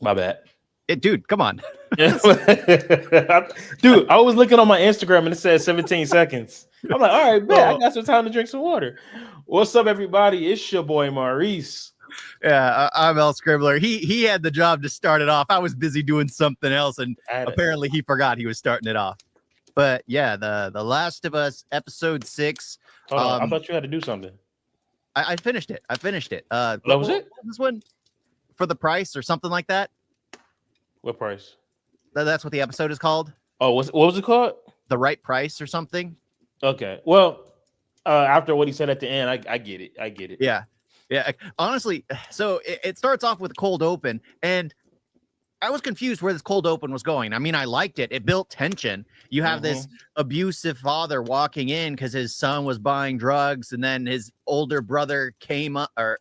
My bad. Dude, come on. Dude, I was looking on my Instagram and it says 17 seconds. I'm like, all right, bet I got some time to drink some water. What's up, everybody? It's your boy Maurice. Yeah, I'm EL-SCRIBBLER. He had the job to start it off. I was busy doing something else, and apparently he forgot he was starting it off. But yeah, the Last of Us episode 6. Hold on, I thought you had to do something. I finished it. That was it? This one for the price or something like that. What price? That's what the episode is called. Oh, what was it called? The Right Price or something. Okay. Well, after what he said at the end, I get it. I get it. Yeah. Honestly, so it starts off with a cold open, and I was confused where this cold open was going. I mean, I liked it. It built tension. You have this abusive father walking in because his son was buying drugs, and then his older brother came up, or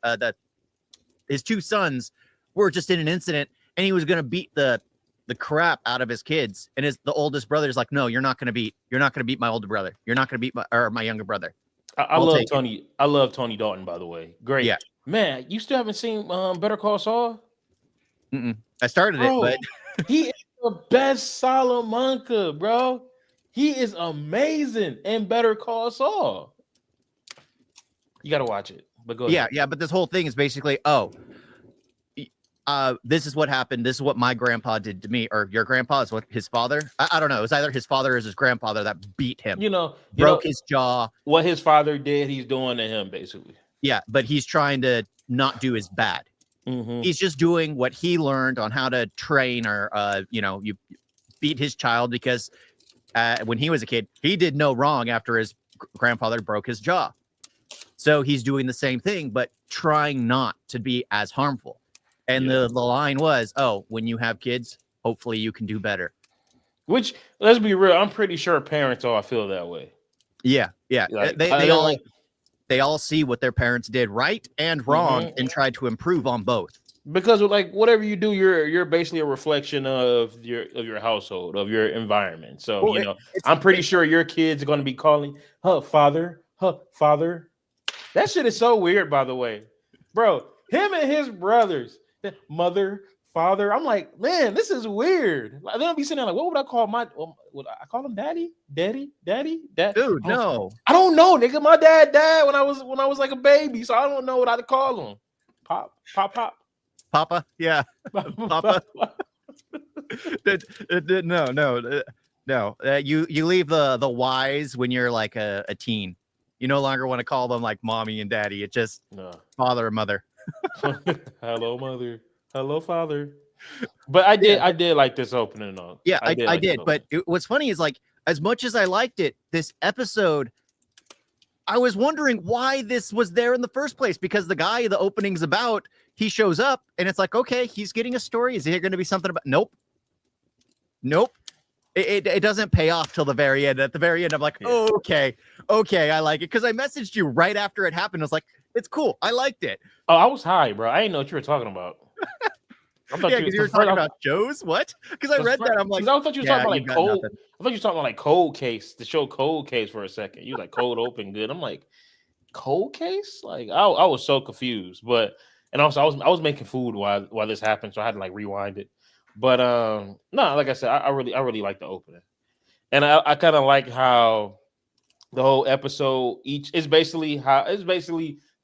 his two sons were just in an incident, and he was going to beat the crap out of his kids. And the oldest brother is like, no, you're not going to beat my older brother. You're not going to beat my younger brother. I love Tony. I love Tony Dalton, by the way. Great. Yeah. Man, you still haven't seen Better Call Saul? I started it, but he is the best Salamanca, bro. He is amazing in Better Call Saul. You got to watch it. But go ahead. Yeah, but this whole thing is basically, this is what happened. This is what my grandpa did to me, or your grandpa is what his father. I don't know. It was either his father or his grandfather that beat him. Broke his jaw. What his father did, he's doing to him, basically. Yeah, but he's trying to not do as bad. He's just doing what he learned on how to train, or you beat his child because when he was a kid, he did no wrong after his grandfather broke his jaw. So he's doing the same thing, but trying not to be as harmful. And the line was, when you have kids, hopefully you can do better. Which, let's be real, I'm pretty sure parents all feel that way. Yeah. Like, they all see what their parents did right and wrong and try to improve on both. Because like whatever you do, you're basically a reflection of your household, of your environment. So I'm pretty sure your kids are going to be calling father. That shit is so weird, by the way, bro. Him and his brothers. Mother, father. I'm like, man, this is weird. They'll be sitting there like, what would I call would I call him daddy? Dad? Dude, no. I don't know, nigga. My dad died when I was like a baby, so I don't know what I'd call him. Pop. Papa, yeah. Papa. No. You leave the Y's when you're like a teen. You no longer want to call them like mommy and daddy. It's just father or mother. Hello, mother. Hello, father. But I did like this opening though. Yeah, I did. But what's funny is, like, as much as I liked it, this episode, I was wondering why this was there in the first place, because the guy the opening's about, he shows up and it's like, okay, he's getting a story. Is there going to be something about? Nope. It doesn't pay off till the very end. At the very end, I'm like, okay, I like it, because I messaged you right after it happened. I was like, it's cool. I liked it. Oh, I was high, bro. I didn't know what you were talking about. I thought you were talking about Joe's. What? Because I read that. I'm like, I thought you were talking about like cold. Nothing. I thought you were talking about like Cold Case, the show Cold Case, for a second. You were like cold open good. I'm like, Cold Case? Like I was so confused. But and also I was making food while this happened, so I had to like rewind it. But no, like I said, I really like the opening, and I kind of like how the whole episode is basically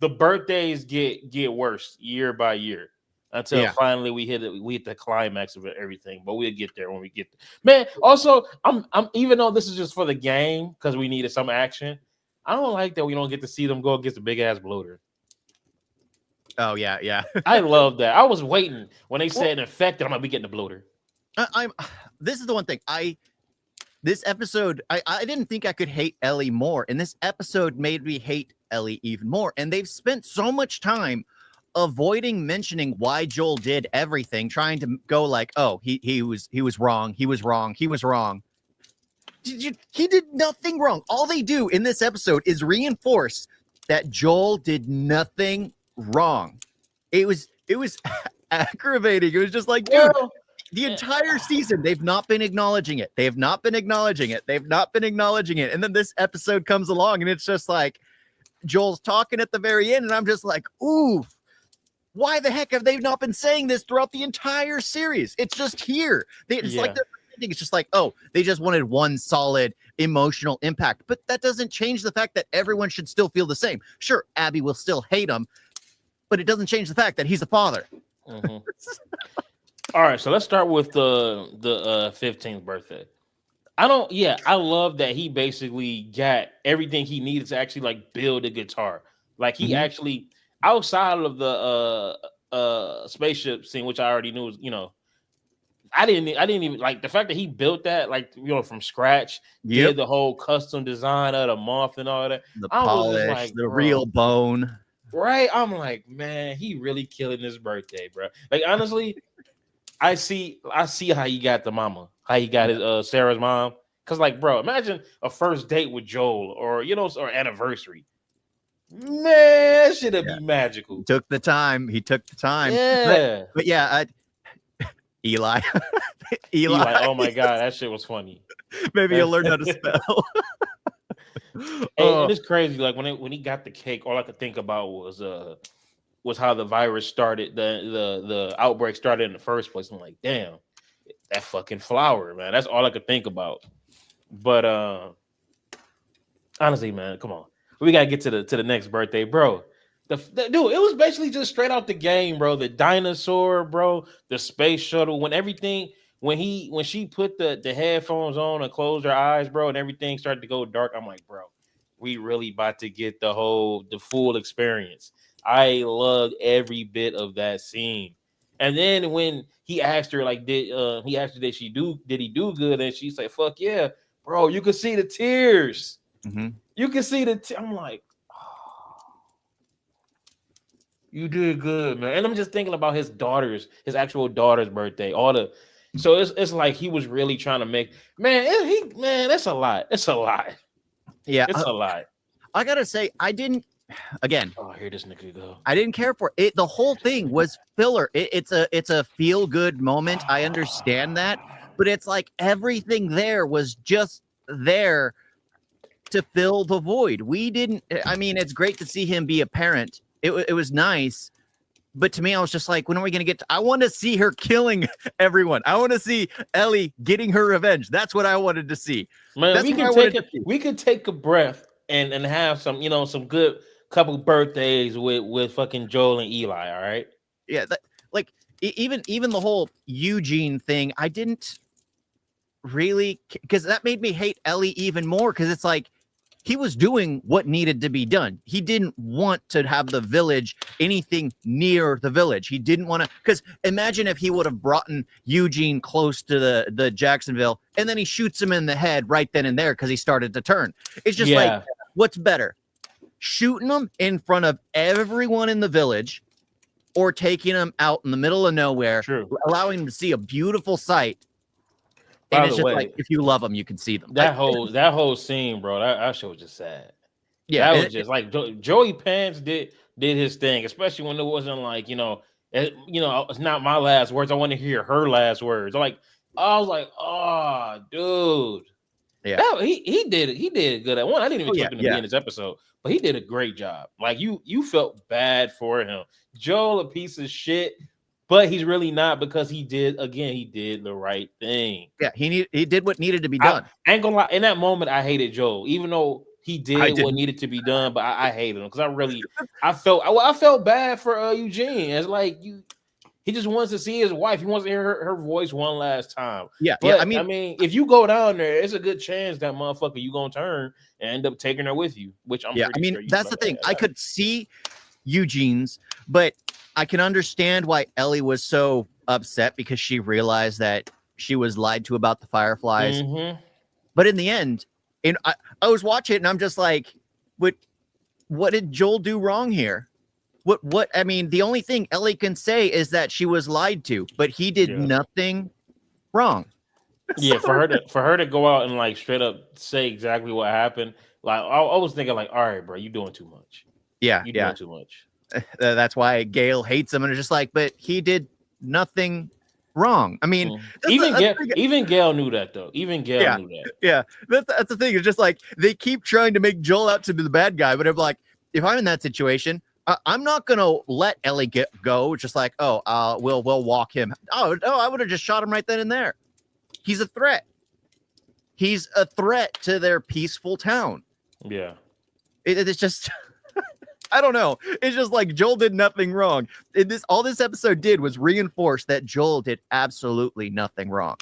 the birthdays get worse year by year until finally we hit the climax of everything. But we'll get there when we get there. Man, also I'm even though this is just for the game because we needed some action, I don't like that we don't get to see them go against a big ass bloater. Oh yeah. I love that. I was waiting when they said infected. I'm like, we getting the bloater. This is the one thing this episode, I didn't think I could hate Ellie more, and this episode made me hate Ellie even more. And they've spent so much time avoiding mentioning why Joel did everything, trying to go like, oh, he was wrong. He did nothing wrong. All they do in this episode is reinforce that Joel did nothing wrong. It was aggravating. It was just like, dude, the entire season they've not been acknowledging it. And then this episode comes along and it's just like Joel's talking at the very end, and I'm just like, ooh, why the heck have they not been saying this throughout the entire series? It's just here. It's like it's just like, oh, they just wanted one solid emotional impact. But that doesn't change the fact that everyone should still feel the same. Sure, Abby will still hate him, but it doesn't change the fact that he's a father. All right, so let's start with the 15th birthday. I love that he basically got everything he needed to actually like build a guitar. Like he actually, outside of the spaceship scene, which I already knew was, I didn't even like the fact that he built that like from scratch, did the whole custom design of the moth and all that. The polish, like, the real bone. Right. I'm like, man, he really killing his birthday, bro. Like honestly, I see how he got the mama, how he got his Sarah's mom. Cause like, bro, imagine a first date with Joel or or anniversary. Man, that should be magical. He took the time. Yeah. But yeah, Eli. Oh my god, that shit was funny. Maybe you'll learn how to spell. And it's crazy. Like when he got the cake, all I could think about was how the virus started, the outbreak started in the first place. I'm like, damn, that fucking flower, man. That's all I could think about. But honestly, man, come on, we gotta get to the next birthday, bro. Dude, it was basically just straight out the game, bro. The dinosaur, bro, the space shuttle, when she put the headphones on and closed her eyes, bro, and everything started to go dark. I'm like, bro, we really about to get the full experience. I loved every bit of that scene. And then when he asked her, like, did he do good? And she said, fuck yeah, bro, you could see the tears. You can see I'm like, you did good, man. And I'm just thinking about his actual daughter's birthday. So it's like he was really trying to make, man, that's a lot. It's a lot. Yeah. It's a lot. I gotta say, again. Oh, here this nigga go. I didn't care for it. The whole thing was filler. It's a feel good moment. I understand that, but it's like everything there was just there to fill the void. It's great to see him be a parent. It was nice, but to me, I was just like, when are we going to get I want to see her killing everyone. I want to see Ellie getting her revenge. That's what I wanted to see. Man, we could take a breath and have some, some good couple birthdays with fucking Joel and Eli, all right? Yeah, even the whole Eugene thing, I didn't really, because that made me hate Ellie even more, because it's like, he was doing what needed to be done. He didn't want to have the village anything near the village. He didn't want to, because imagine if he would have brought in Eugene close to the Jacksonville, and then he shoots him in the head right then and there because he started to turn. It's just like, what's better? Shooting him in front of everyone in the village, or taking him out in the middle of nowhere, allowing him to see a beautiful sight. And it's just like, if you love them, you can see them. That whole scene, bro, that shit was just sad. Yeah, that was just like Joey Pants did his thing, especially when it wasn't like, it's not my last words. I want to hear her last words. I was like, oh, dude. Yeah, he did it. He did good at one. I didn't even expect him to be in this episode, but he did a great job. Like you felt bad for him. Joel, a piece of shit. But he's really not, because he did the right thing. Yeah, he did what needed to be done. I ain't gonna lie, in that moment, I hated Joel, even though he did what needed to be done. But I hated him because I felt bad for Eugene. It's like he just wants to see his wife. He wants to hear her voice one last time. Yeah, but, I mean, if you go down there, it's a good chance that motherfucker you gonna turn and end up taking her with you. Which I'm pretty sure that's the thing. I could see Eugene's, but I can understand why Ellie was so upset, because she realized that she was lied to about the Fireflies. But in the end, I was watching it and I'm just like, what did Joel do wrong here? What I mean, the only thing Ellie can say is that she was lied to, but he did nothing wrong. Yeah, for her to go out and like straight up say exactly what happened, like I was thinking like, all right, bro, you doing too much. Yeah, you doing too much. That's why Gail hates him, and it's just like, but he did nothing wrong. I mean, even Gail knew that, though. Even Gail knew that. Yeah, that's the thing. It's just like they keep trying to make Joel out to be the bad guy, but I'm like, if I'm in that situation, I'm not gonna let Ellie go. Just like, we'll walk him. Oh no, I would have just shot him right then and there. He's a threat. He's a threat to their peaceful town. Yeah. It's just, I don't know. It's just like Joel did nothing wrong. All this episode did was reinforce that Joel did absolutely nothing wrong.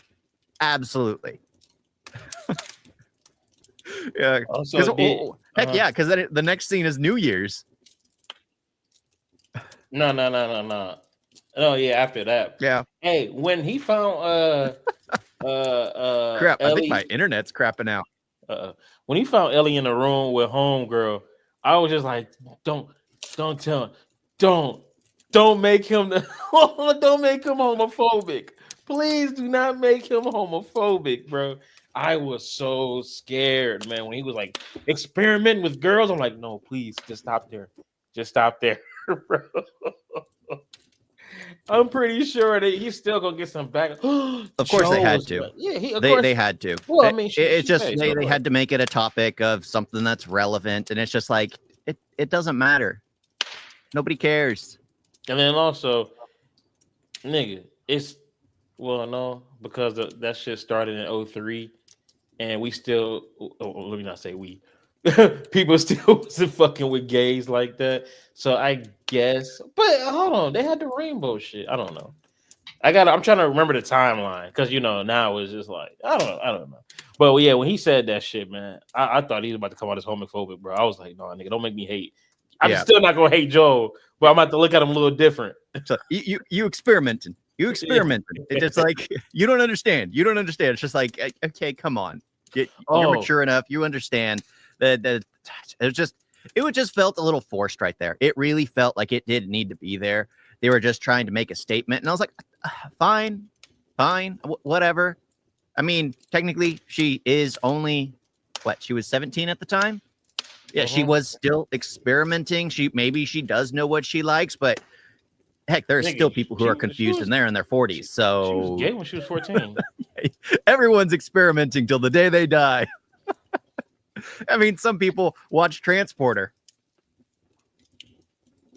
Absolutely. Yeah. Heck yeah, because then the next scene is New Year's. No. Oh yeah, after that. Yeah. Hey, when he found crap, Ellie, I think my internet's crapping out. When he found Ellie in the room with homegirl, I was just like, don't tell him. Don't make him don't make him homophobic. Please do not make him homophobic, bro. I was so scared, man. When he was like experimenting with girls, I'm like, no, please, just stop there. Just stop there, bro. I'm pretty sure that he's still gonna get some back. Of course they had to. Yeah, they had to. Well, I mean, it's just they had to make it a topic of something that's relevant, and it's just like it doesn't matter. Nobody cares. And then also, nigga, no, because that shit started in 2003, and we still. Let me not say we. People still wasn't fucking with gays like that. So I guess, but hold on, they had the rainbow shit. I don't know. I'm trying to remember the timeline because now it's just like I don't know. But yeah, when he said that shit, man, I thought he was about to come out as homophobic, bro. I was like, no, nigga, don't make me hate. I'm still not gonna hate Joel, but I'm about to look at him a little different. So you experimenting. You experimenting. It's just like you don't understand. You don't understand. It's just like, okay, come on. You're mature enough. You understand. It just felt a little forced right there. It really felt like it didn't need to be there. They were just trying to make a statement, and I was like, fine, whatever. I mean, technically, she is only she was 17 at the time. Yeah, she was still experimenting. Maybe she does know what she likes, but heck, there are still people who are confused and they're in their 40s. So she was gay when she was 14. Everyone's experimenting till the day they die. I mean, some people watch Transporter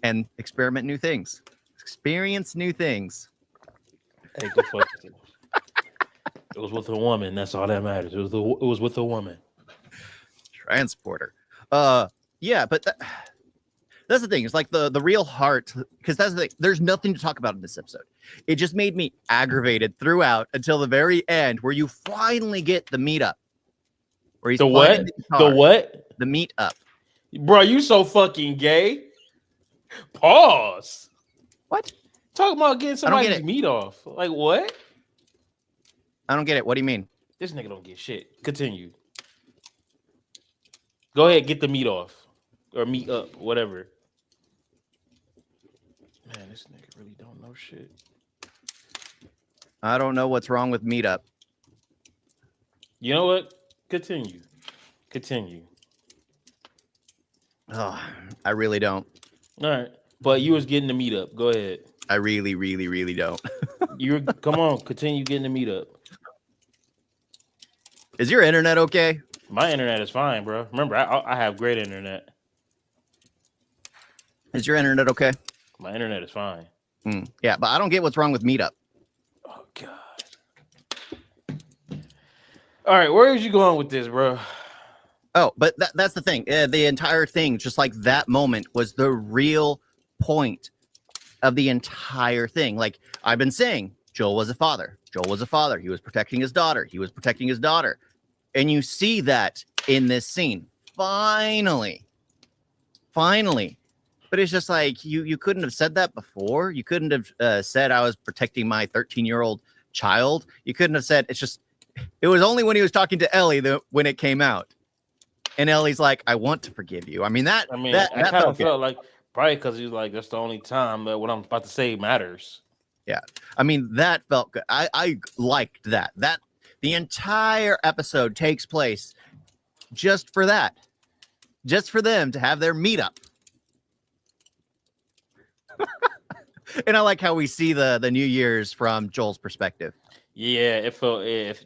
and experiment new things, experience new things. Hey, it was with a woman. That's all that matters. It was with a woman. Transporter. Yeah, but that's the thing. It's like the real heart, because that's the thing. There's nothing to talk about in this episode. It just made me aggravated throughout until the very end, where you finally get the meetup. Where he's the what? The what? The meetup. Bro, you so fucking gay. Pause. What? Talking about getting somebody's meat off. Like what? I don't get it. What do you mean? This nigga don't get shit. Continue. Go ahead, get the meat off. Or meat up, whatever. Man, this nigga really don't know shit. I don't know what's wrong with meetup. You know what? Continue. Oh, I really don't. All right. But you was getting the meat up. Go ahead. I really, really, really don't. Come on, continue getting the meat up. Is your internet okay? My internet is fine, bro. Remember, I have great internet. Is your internet okay? My internet is fine. Yeah, but I don't get what's wrong with meetup. Oh, God. All right, where is you going with this, bro? Oh, but that's the thing. The entire thing, just like that moment, was the real point of the entire thing. Like I've been saying, Joel was a father. He was protecting his daughter. And you see that in this scene. Finally. But it's just like, you couldn't have said that before. You couldn't have said I was protecting my 13-year-old child. You couldn't have said, it was only when he was talking to Ellie when it came out. And Ellie's like, I want to forgive you. I kind of felt like probably because he was like, that's the only time that what I'm about to say matters. Yeah. I mean, that felt good. I liked that. The entire episode takes place just for that. Just for them to have their meetup. And I like how we see the New Year's from Joel's perspective. Yeah, it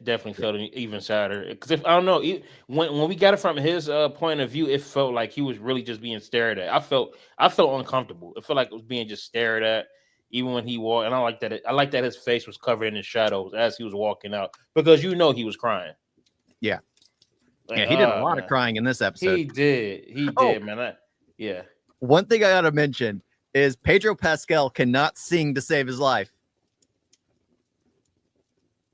definitely felt even sadder. Because if I don't know, when we got it from his point of view, it felt like he was really just being stared at. I felt uncomfortable. It felt like it was being just stared at, even when he walked. And I like that. I like that his face was covered in the shadows as he was walking out, because he was crying. Yeah, Like, yeah, he did a lot of man, crying in this episode. he did, Oh, man. Yeah. one thing I gotta mention is Pedro Pascal cannot sing to save his life.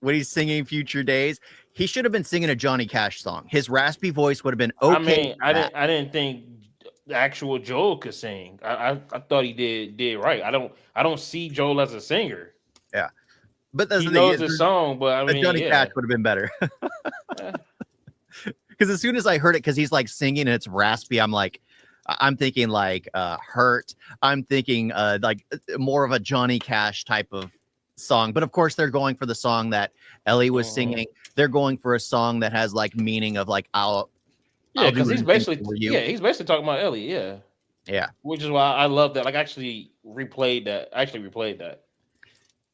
When he's singing Future Days, he should have been singing a Johnny Cash song. His raspy voice would have been okay. I mean, I didn't think the actual Joel could sing. I thought he did right. I don't see Joel as a singer. Yeah, but that's he knows the song, but I mean, Johnny Cash would have been better. Because as soon as I heard it, because he's like singing and it's raspy, I'm thinking like Hurt. I'm thinking like more of a Johnny Cash type of song. But of course, they're going for the song that Ellie was singing. They're going for a song that has like meaning of like because he's basically talking about Ellie. Yeah, which is why I love that. Like, I actually replayed that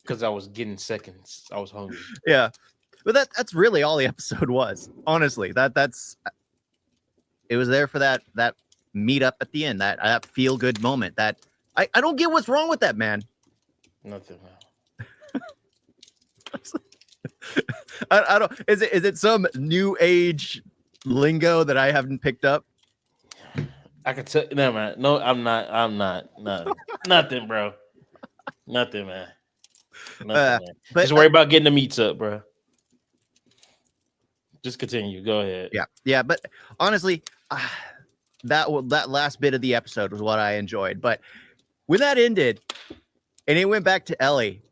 because I was getting seconds. I was hungry. Yeah. But that's really all the episode was. Honestly, that's it was there for that meet up at the end, that feel good moment. That I don't get what's wrong with that, man. Nothing, man. I don't. Is it some new age lingo that I haven't picked up? I could tell. No, man. No, I'm not. Nothing, bro. Nothing, man. Man. But just worry about getting the meats up, bro. Just continue. Go ahead. Yeah. But honestly, that last bit of the episode was what I enjoyed. But when that ended, and it went back to Ellie,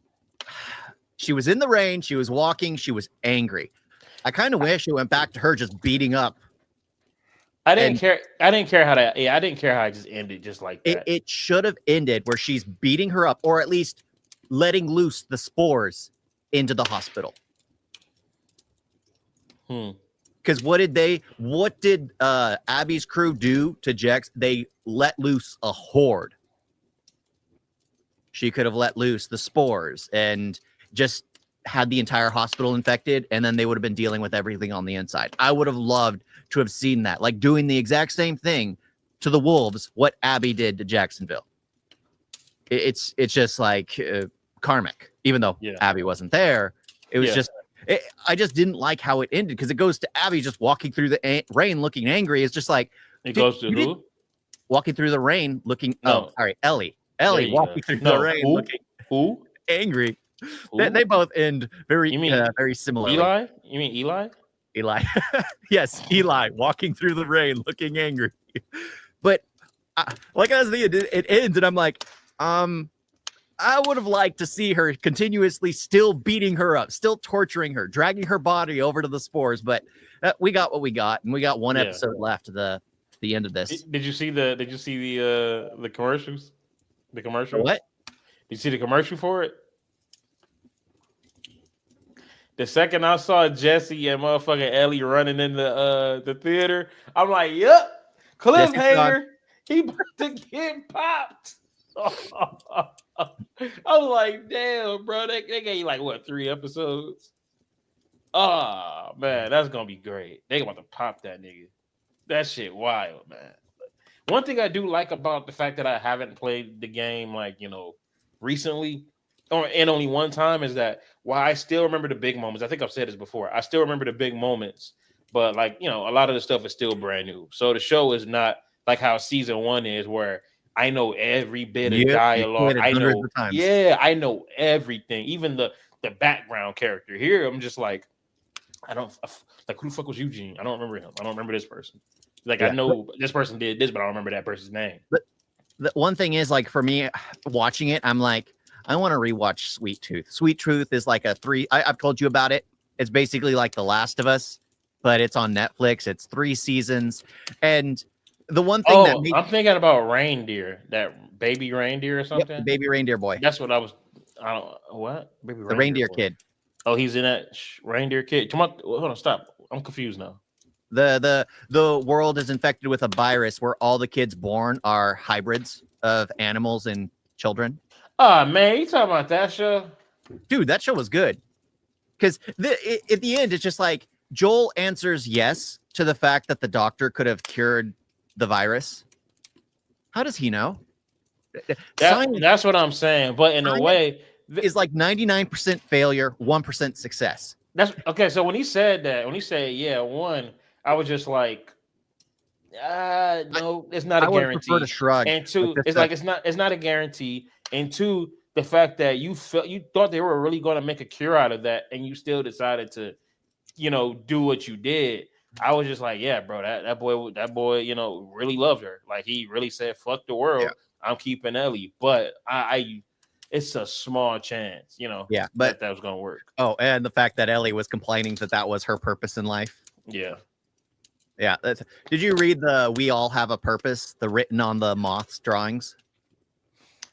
she was in the rain. She was walking. She was angry. I kind of wish it went back to her just beating up. I didn't care how that. Yeah, I didn't care how it just ended just like that. It should have ended where she's beating her up, or at least letting loose the spores into the hospital. Because what did Abby's crew do to Jex? They let loose a horde. She could have let loose the spores and just had the entire hospital infected, and then they would have been dealing with everything on the inside. I would have loved to have seen that, like doing the exact same thing to the Wolves, what Abby did to Jacksonville. It's just like karmic, even though Abby wasn't there. It was just, I just didn't like how it ended, because it goes to Abby just walking through the rain looking angry. It's just like, it goes to who? Walking through the rain looking, Ellie walking through the rain looking angry. They both end very similarly. Eli? You mean Eli? Eli. Yes, Eli walking through the rain looking angry. But like I was thinking, it ends, and I'm like, I would have liked to see her continuously still beating her up, still torturing her, dragging her body over to the spores. But we got what we got, and we got one episode left to the end of this. Did you see the commercials? The commercial? What? Did you see the commercial for it? The second I saw Jesse and motherfucking Ellie running in the theater, I'm like, yep, cliffhanger. He about to get popped. I was like, damn, bro. They gave you like what, 3 episodes? Oh man, that's gonna be great. They about to pop that nigga. That shit wild, man. One thing I do like about the fact that I haven't played the game recently, and only one time, is that while I still remember the big moments. I think I've said this before. I still remember the big moments, but a lot of the stuff is still brand new. So the show is not like how season 1 is, where I know every bit of dialogue. I know everything, even the background character. Here, I'm just like, I don't like, who the fuck was Eugene? I don't remember him. I don't remember this person. I know this person did this, but I don't remember that person's name. But the one thing is, like, for me watching it, I'm like, I want to rewatch Sweet Tooth. Sweet Tooth is like a 3. I've told you about it. It's basically like The Last of Us, but it's on Netflix. It's 3 seasons, and the one thing I'm thinking about Reindeer, that baby reindeer or something. Yep, baby reindeer boy. That's what I was. What? Baby the reindeer kid. Oh, he's in that reindeer kid. Come on, hold on, stop. I'm confused now. The world is infected with a virus where all the kids born are hybrids of animals and children. Oh man, you talking about that show? Dude, that show was good. because at the end, it's just like Joel answers yes to the fact that the doctor could have cured the virus. How does he know? That's what I'm saying. But in a way, is like 99% failure, 1% success. That's okay. So when he said yeah, one, I was just like, no, it's not a guarantee. Prefer to shrug. And two, it's not a guarantee. And two, the fact that you thought they were really going to make a cure out of that, and you still decided to, do what you did. I was just like, yeah, bro, that boy, really loved her. Like he really said, "Fuck the world, I'm keeping Ellie." But it's a small chance, Yeah, but that was gonna work. Oh, and the fact that Ellie was complaining that was her purpose in life. Yeah. Yeah. Did you read the "We All Have a Purpose," the written on the moth's drawings?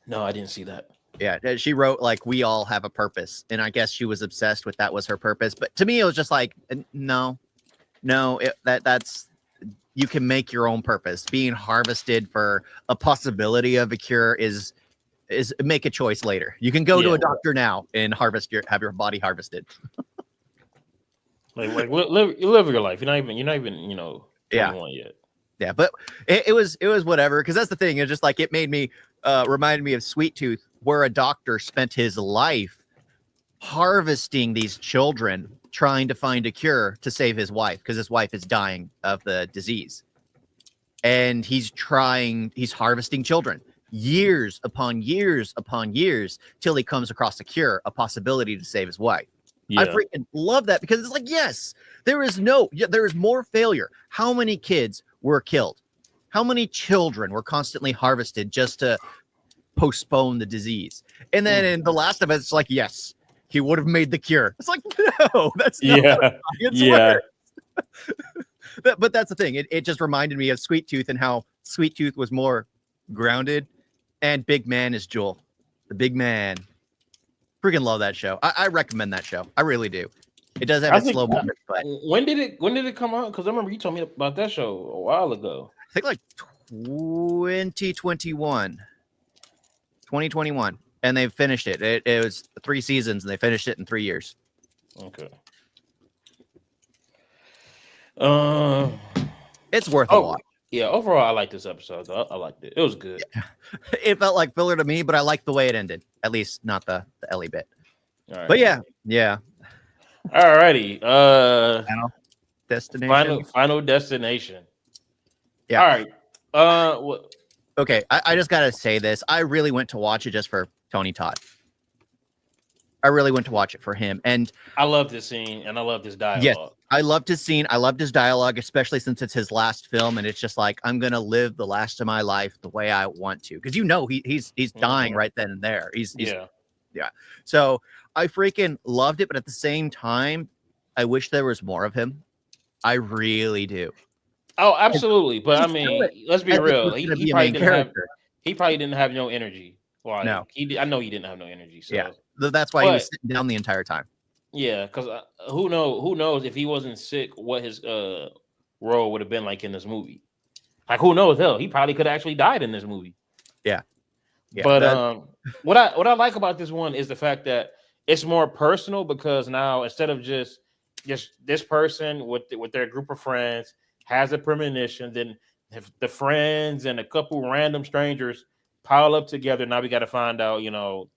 No, I didn't see that. Yeah, she wrote like "We all have a purpose," and I guess she was obsessed with that was her purpose. But to me, it was just like, no, that's you can make your own purpose. Being harvested for a possibility of a cure is make a choice later. You can go to a doctor now and have your body harvested. like live your life. You're not even 21 yet. Yeah, but it was whatever, because that's the thing. It's just like it made me reminded me of Sweet Tooth, where a doctor spent his life harvesting these children trying to find a cure to save his wife, because his wife is dying of the disease. And he's harvesting children years upon years upon years till he comes across a cure, a possibility to save his wife. Yeah. I freaking love that, because it's like, yes, there is more failure. How many kids were killed? How many children were constantly harvested just to postpone the disease? And then in The Last of Us, it's like, yes, he would have made the cure. It's like, no, that's not how it works. But that's the thing. It just reminded me of Sweet Tooth and how Sweet Tooth was more grounded, and Big Man is Joel, the big man. Freaking love that show. I recommend that show. I really do. It does have its slow moments. But when did it come out? Because I remember you told me about that show a while ago. I think like 2021, and they finished it. It was 3 seasons, and they finished it in 3 years. Okay. It's worth a watch. Yeah, overall, I like this episode. I liked it. It was good. Yeah. It felt like filler to me, but I liked the way it ended. At least not the Ellie bit. All right. But yeah. All righty. Final destination. Final destination. Yeah. All right. Okay, I just gotta say this. I really went to watch it just for Tony Todd. I really went to watch it for him, and I love this scene, and I love this dialogue. Yes, I loved his scene. I loved his dialogue, especially since it's his last film, and it's just like, I'm gonna live the last of my life the way I want to, because he's dying right then and there. He's So I freaking loved it, but at the same time, I wish there was more of him. I really do. Oh, absolutely. But I mean, let's be real. He probably didn't have no energy. Well, no, I know he didn't have no energy. So. Yeah, that's why he was sitting down the entire time. Yeah, because who knows if he wasn't sick, what his role would have been like in this movie. Like, who knows? Hell, he probably could have actually died in this movie. Yeah. But what I like about this one is the fact that it's more personal, because now instead of just this person with their group of friends has a premonition, then if the friends and a couple random strangers pile up together, now we got to find out,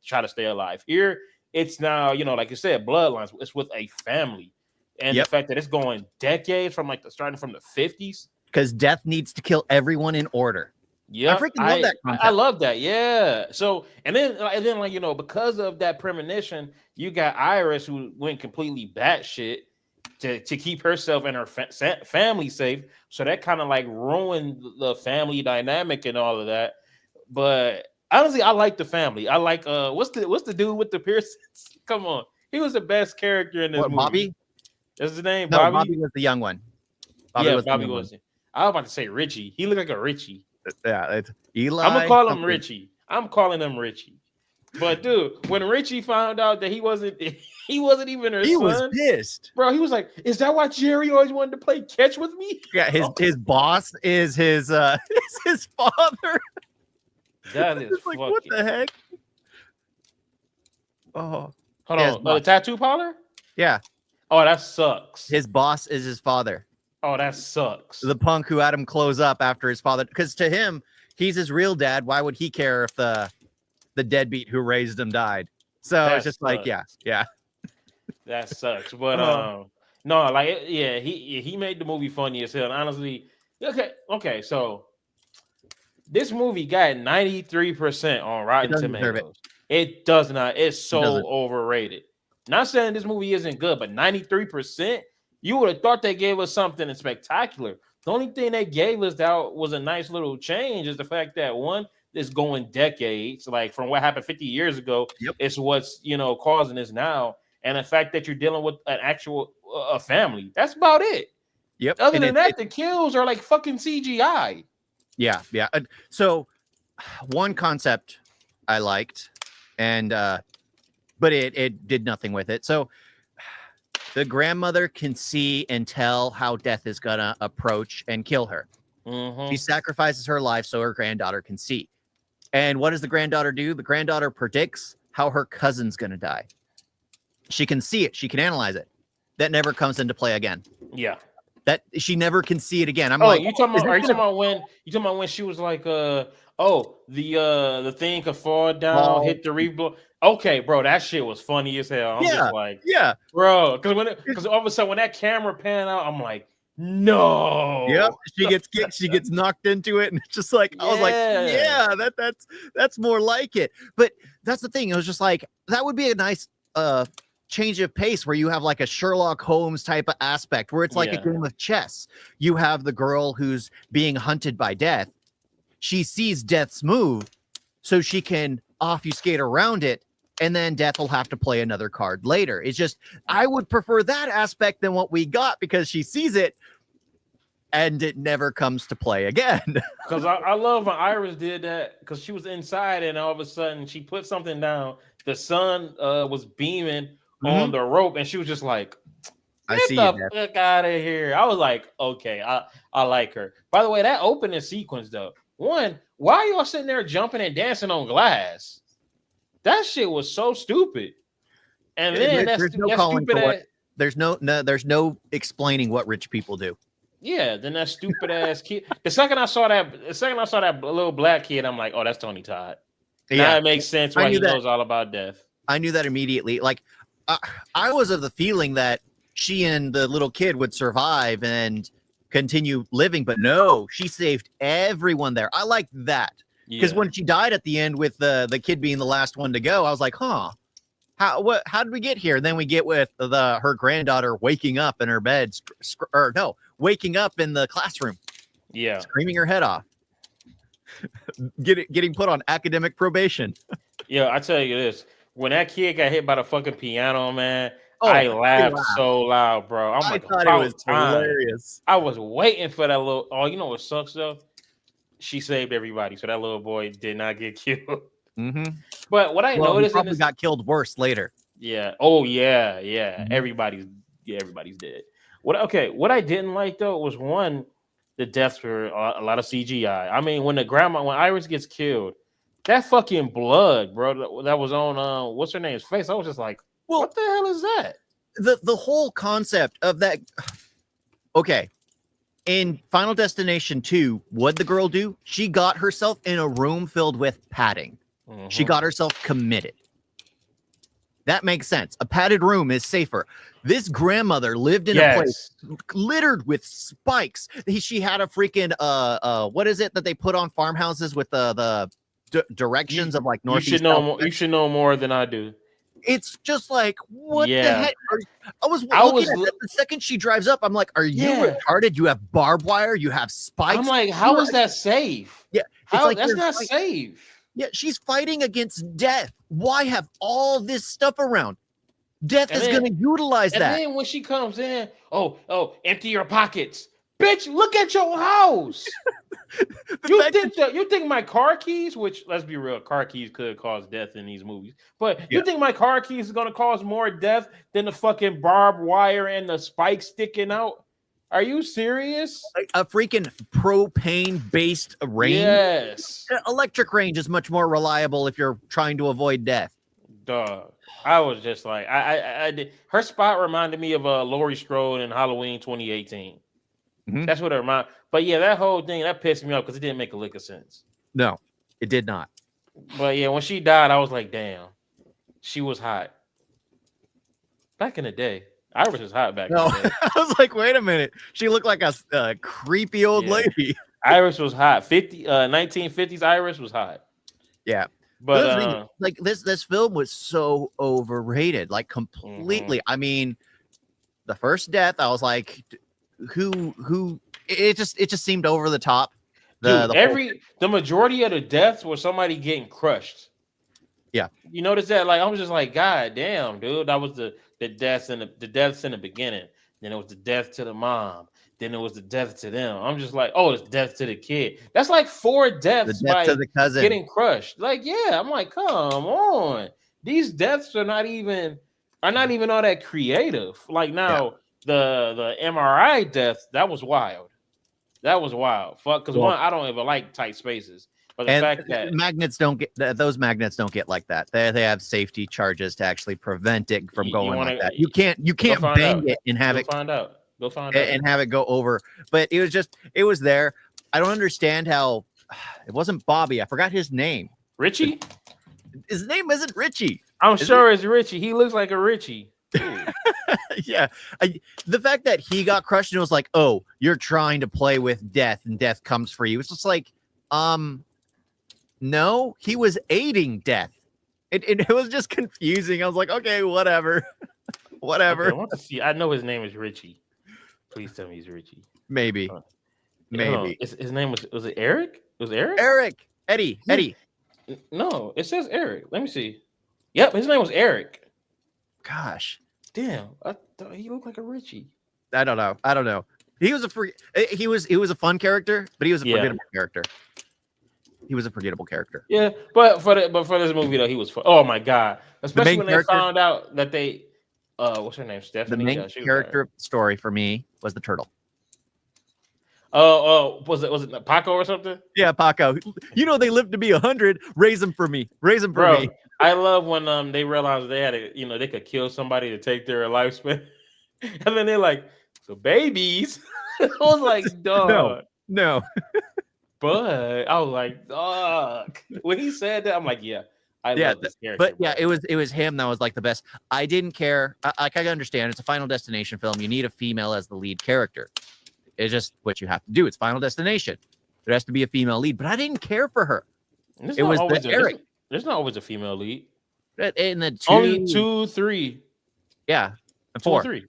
try to stay alive. Here, it's now, like you said, bloodlines. It's with a family, and the fact that it's going decades from starting from the 50s, because death needs to kill everyone in order. Yeah, I freaking love that concept. I love that. Yeah. So and then because of that premonition, you got Iris, who went completely batshit to keep herself and her family safe. So that kind of ruined the family dynamic and all of that. But honestly, I like the family. I like what's the dude with the piercings? Come on, he was the best character in this movie. Bobby? That's his name. No, Bobby? Bobby was the young one. Bobby was. I was about to say Richie. He looked like a Richie. Yeah, it's Eli. I'm gonna call him Richie. I'm calling him Richie. But dude, when Richie found out that he wasn't even her son, he was pissed, bro. He was like, "Is that why Jerry always wanted to play catch with me?" Yeah, his boss is his father. That is like, what the heck? Oh, hold on, the tattoo parlor. Yeah. Oh, that sucks. His boss is his father. Oh, that sucks. The punk who had him close up after his father, because to him, he's his real dad. Why would he care if the deadbeat who raised him died? So That it's just sucks. like, yeah. That sucks. But no, like yeah, he made the movie funny as hell. And honestly, okay. So this movie got 93% on Rotten Tomatoes. It does not. It's so overrated. Not saying this movie isn't good, but 93%. You would have thought they gave us something spectacular. The only thing they gave us that was a nice little change is the fact that one is going decades, like from what happened 50 years ago. Yep. It's what's causing this now, and the fact that you're dealing with an actual a family. That's about it. Yep. Other than that, the kills are like fucking CGI. Yeah. So one concept I liked, and but it did nothing with it. So the grandmother can see and tell how death is gonna approach and kill her. Mm-hmm. She sacrifices her life so her granddaughter can see. And what does the granddaughter do? The granddaughter predicts how her cousin's gonna die. She can see it. She can analyze it. That never comes into play again. Yeah. That she never can see it again. I'm like, are you talking about when she was like, the thing could fall down, hit the reef? Okay, bro, that shit was funny as hell. I'm just like, yeah, bro, because all of a sudden when that camera pan out, I'm like, no. Yep, she gets kicked, she gets knocked into it, and it's just like I was like, yeah, that's more like it. But that's the thing. It was just like that would be a nice change of pace where you have like a Sherlock Holmes type of aspect where it's like a game of chess. You have the girl who's being hunted by death. She sees death's move, so she can obfuscate around it, and then death will have to play another card later. It's just, I would prefer that aspect than what we got, because she sees it and it never comes to play again. Because I love when Iris did that, because she was inside and all of a sudden she put something down. The sun was beaming on the rope, and she was just like, I see the fuck out of here. I was like, okay, I like her. By the way, that opening sequence though, one, why are y'all sitting there jumping and dancing on glass? That shit was so stupid. And then there's no explaining what rich people do. Yeah, then that stupid ass kid. The second I saw that little black kid, I'm like, oh, that's Tony Todd. Now it makes sense why he knows all about death. I knew that immediately. Like, I was of the feeling that she and the little kid would survive and continue living, but no, she saved everyone there. I like that, because when she died at the end with the kid being the last one to go, I was like, how did we get here? And then we get with her granddaughter waking up in her bed, waking up in the classroom, screaming her head off, getting put on academic probation. Yeah, I tell you this, when that kid got hit by the fucking piano, man, I laughed so loud, bro. I thought it was hilarious. I was waiting for that little. Oh, you know what sucks though? She saved everybody, so that little boy did not get killed. Mm-hmm. But what I noticed, he probably got killed worse later. Yeah. Oh yeah. Mm-hmm. Everybody's dead. What I didn't like though was one, the deaths were a lot of CGI. I mean, when Iris gets killed, that fucking blood, bro, that was on what's her name's face. I was just like, what the hell is that? The whole concept of that. Okay. In Final Destination 2, what'd the girl do? She got herself in a room filled with padding. Mm-hmm. She got herself committed. That makes sense. A padded room is safer. This grandmother lived in a place littered with spikes. She had a freaking what is it that they put on farmhouses with the directions of like northeast? You should know more than I do. It's just like, what the heck? I was looking at that the second she drives up. I'm like, are you retarded? You have barbed wire. You have spikes. I'm like, how is that safe? Yeah, that's not safe. Yeah, she's fighting against death. Why have all this stuff around? Death is going to utilize that. And then when she comes in, empty your pockets. Bitch, look at your house. You think my car keys, which let's be real, car keys could cause death in these movies, but you think my car keys is going to cause more death than the fucking barbed wire and the spikes sticking out? Are you serious? A freaking propane-based range? Yes. Electric range is much more reliable if you're trying to avoid death. Duh. I was just like, I did. Her spot reminded me of Laurie Strode in Halloween 2018. That's what it reminded. But yeah, that whole thing that pissed me off because it didn't make a lick of sense. No, it did not. But yeah, when she died, I was like, damn, she was hot. Back in the day, Iris was hot back in the day. I was like, wait a minute. She looked like a creepy old lady. Iris was hot. 1950s Iris was hot. Yeah. But like this film was so overrated, like completely. I mean, the first death, I was like, who it just seemed over the top. The majority of the deaths were somebody getting crushed. Yeah. You notice that? Like, I was just like, God damn, dude. That was the deaths in the deaths in the beginning. Then it was the death to the mom. Then it was the death to them. I'm just like, oh, it's death to the kid. That's like 4 deaths by to the cousin getting crushed. Like, yeah, I'm like, come on. These deaths are not even all that creative. Like now, the MRI death, that was wild. That was wild. Fuck, because one, I don't even like tight spaces. But the fact that magnets don't get those magnets don't get like that. They have safety charges to actually prevent it from going like that. You can't bang it and have it find out. Go find out and have it go over. But it was there. I don't understand how it wasn't Bobby. I forgot his name. Richie? His name isn't Richie. I'm sure it's Richie. He looks like a Richie. Yeah. The fact that he got crushed and it was like, oh, you're trying to play with death and death comes for you. It's just like, no, he was aiding death. It was just confusing. I was like, okay, whatever. Whatever. Okay, I want to see. I know his name is Richie. Please tell me he's Richie. Maybe. Maybe. His name was it Eric? Was it Eric? Eric. Eddie. No, it says Eric. Let me see. Yep, his name was Eric. Gosh. Damn. I thought he looked like a Richie. I don't know. He was a fun character, but he was a forgettable character. He was a forgettable character. Yeah, but for this movie though, he was fun. Oh my god! Especially when they found out that they, what's her name? Stephanie. The main character of the story for me was the turtle. Oh, was it Paco or something? Yeah, Paco. You know they lived to be 100. Raise them for me. Me. I love when they realized they had they could kill somebody to take their lifespan, and then they're like, the babies. I was like, dog. No. But I was like, dog. When he said that, I'm like, yeah, I love this character. But yeah, it was him that was like the best. I didn't care. I understand it's a Final Destination film. You need a female as the lead character. It's just what you have to do. It's Final Destination. There has to be a female lead. But I didn't care for her. It was Eric. There's not always a female lead. In the only 2, 3. Yeah, and 4. 2 or 3.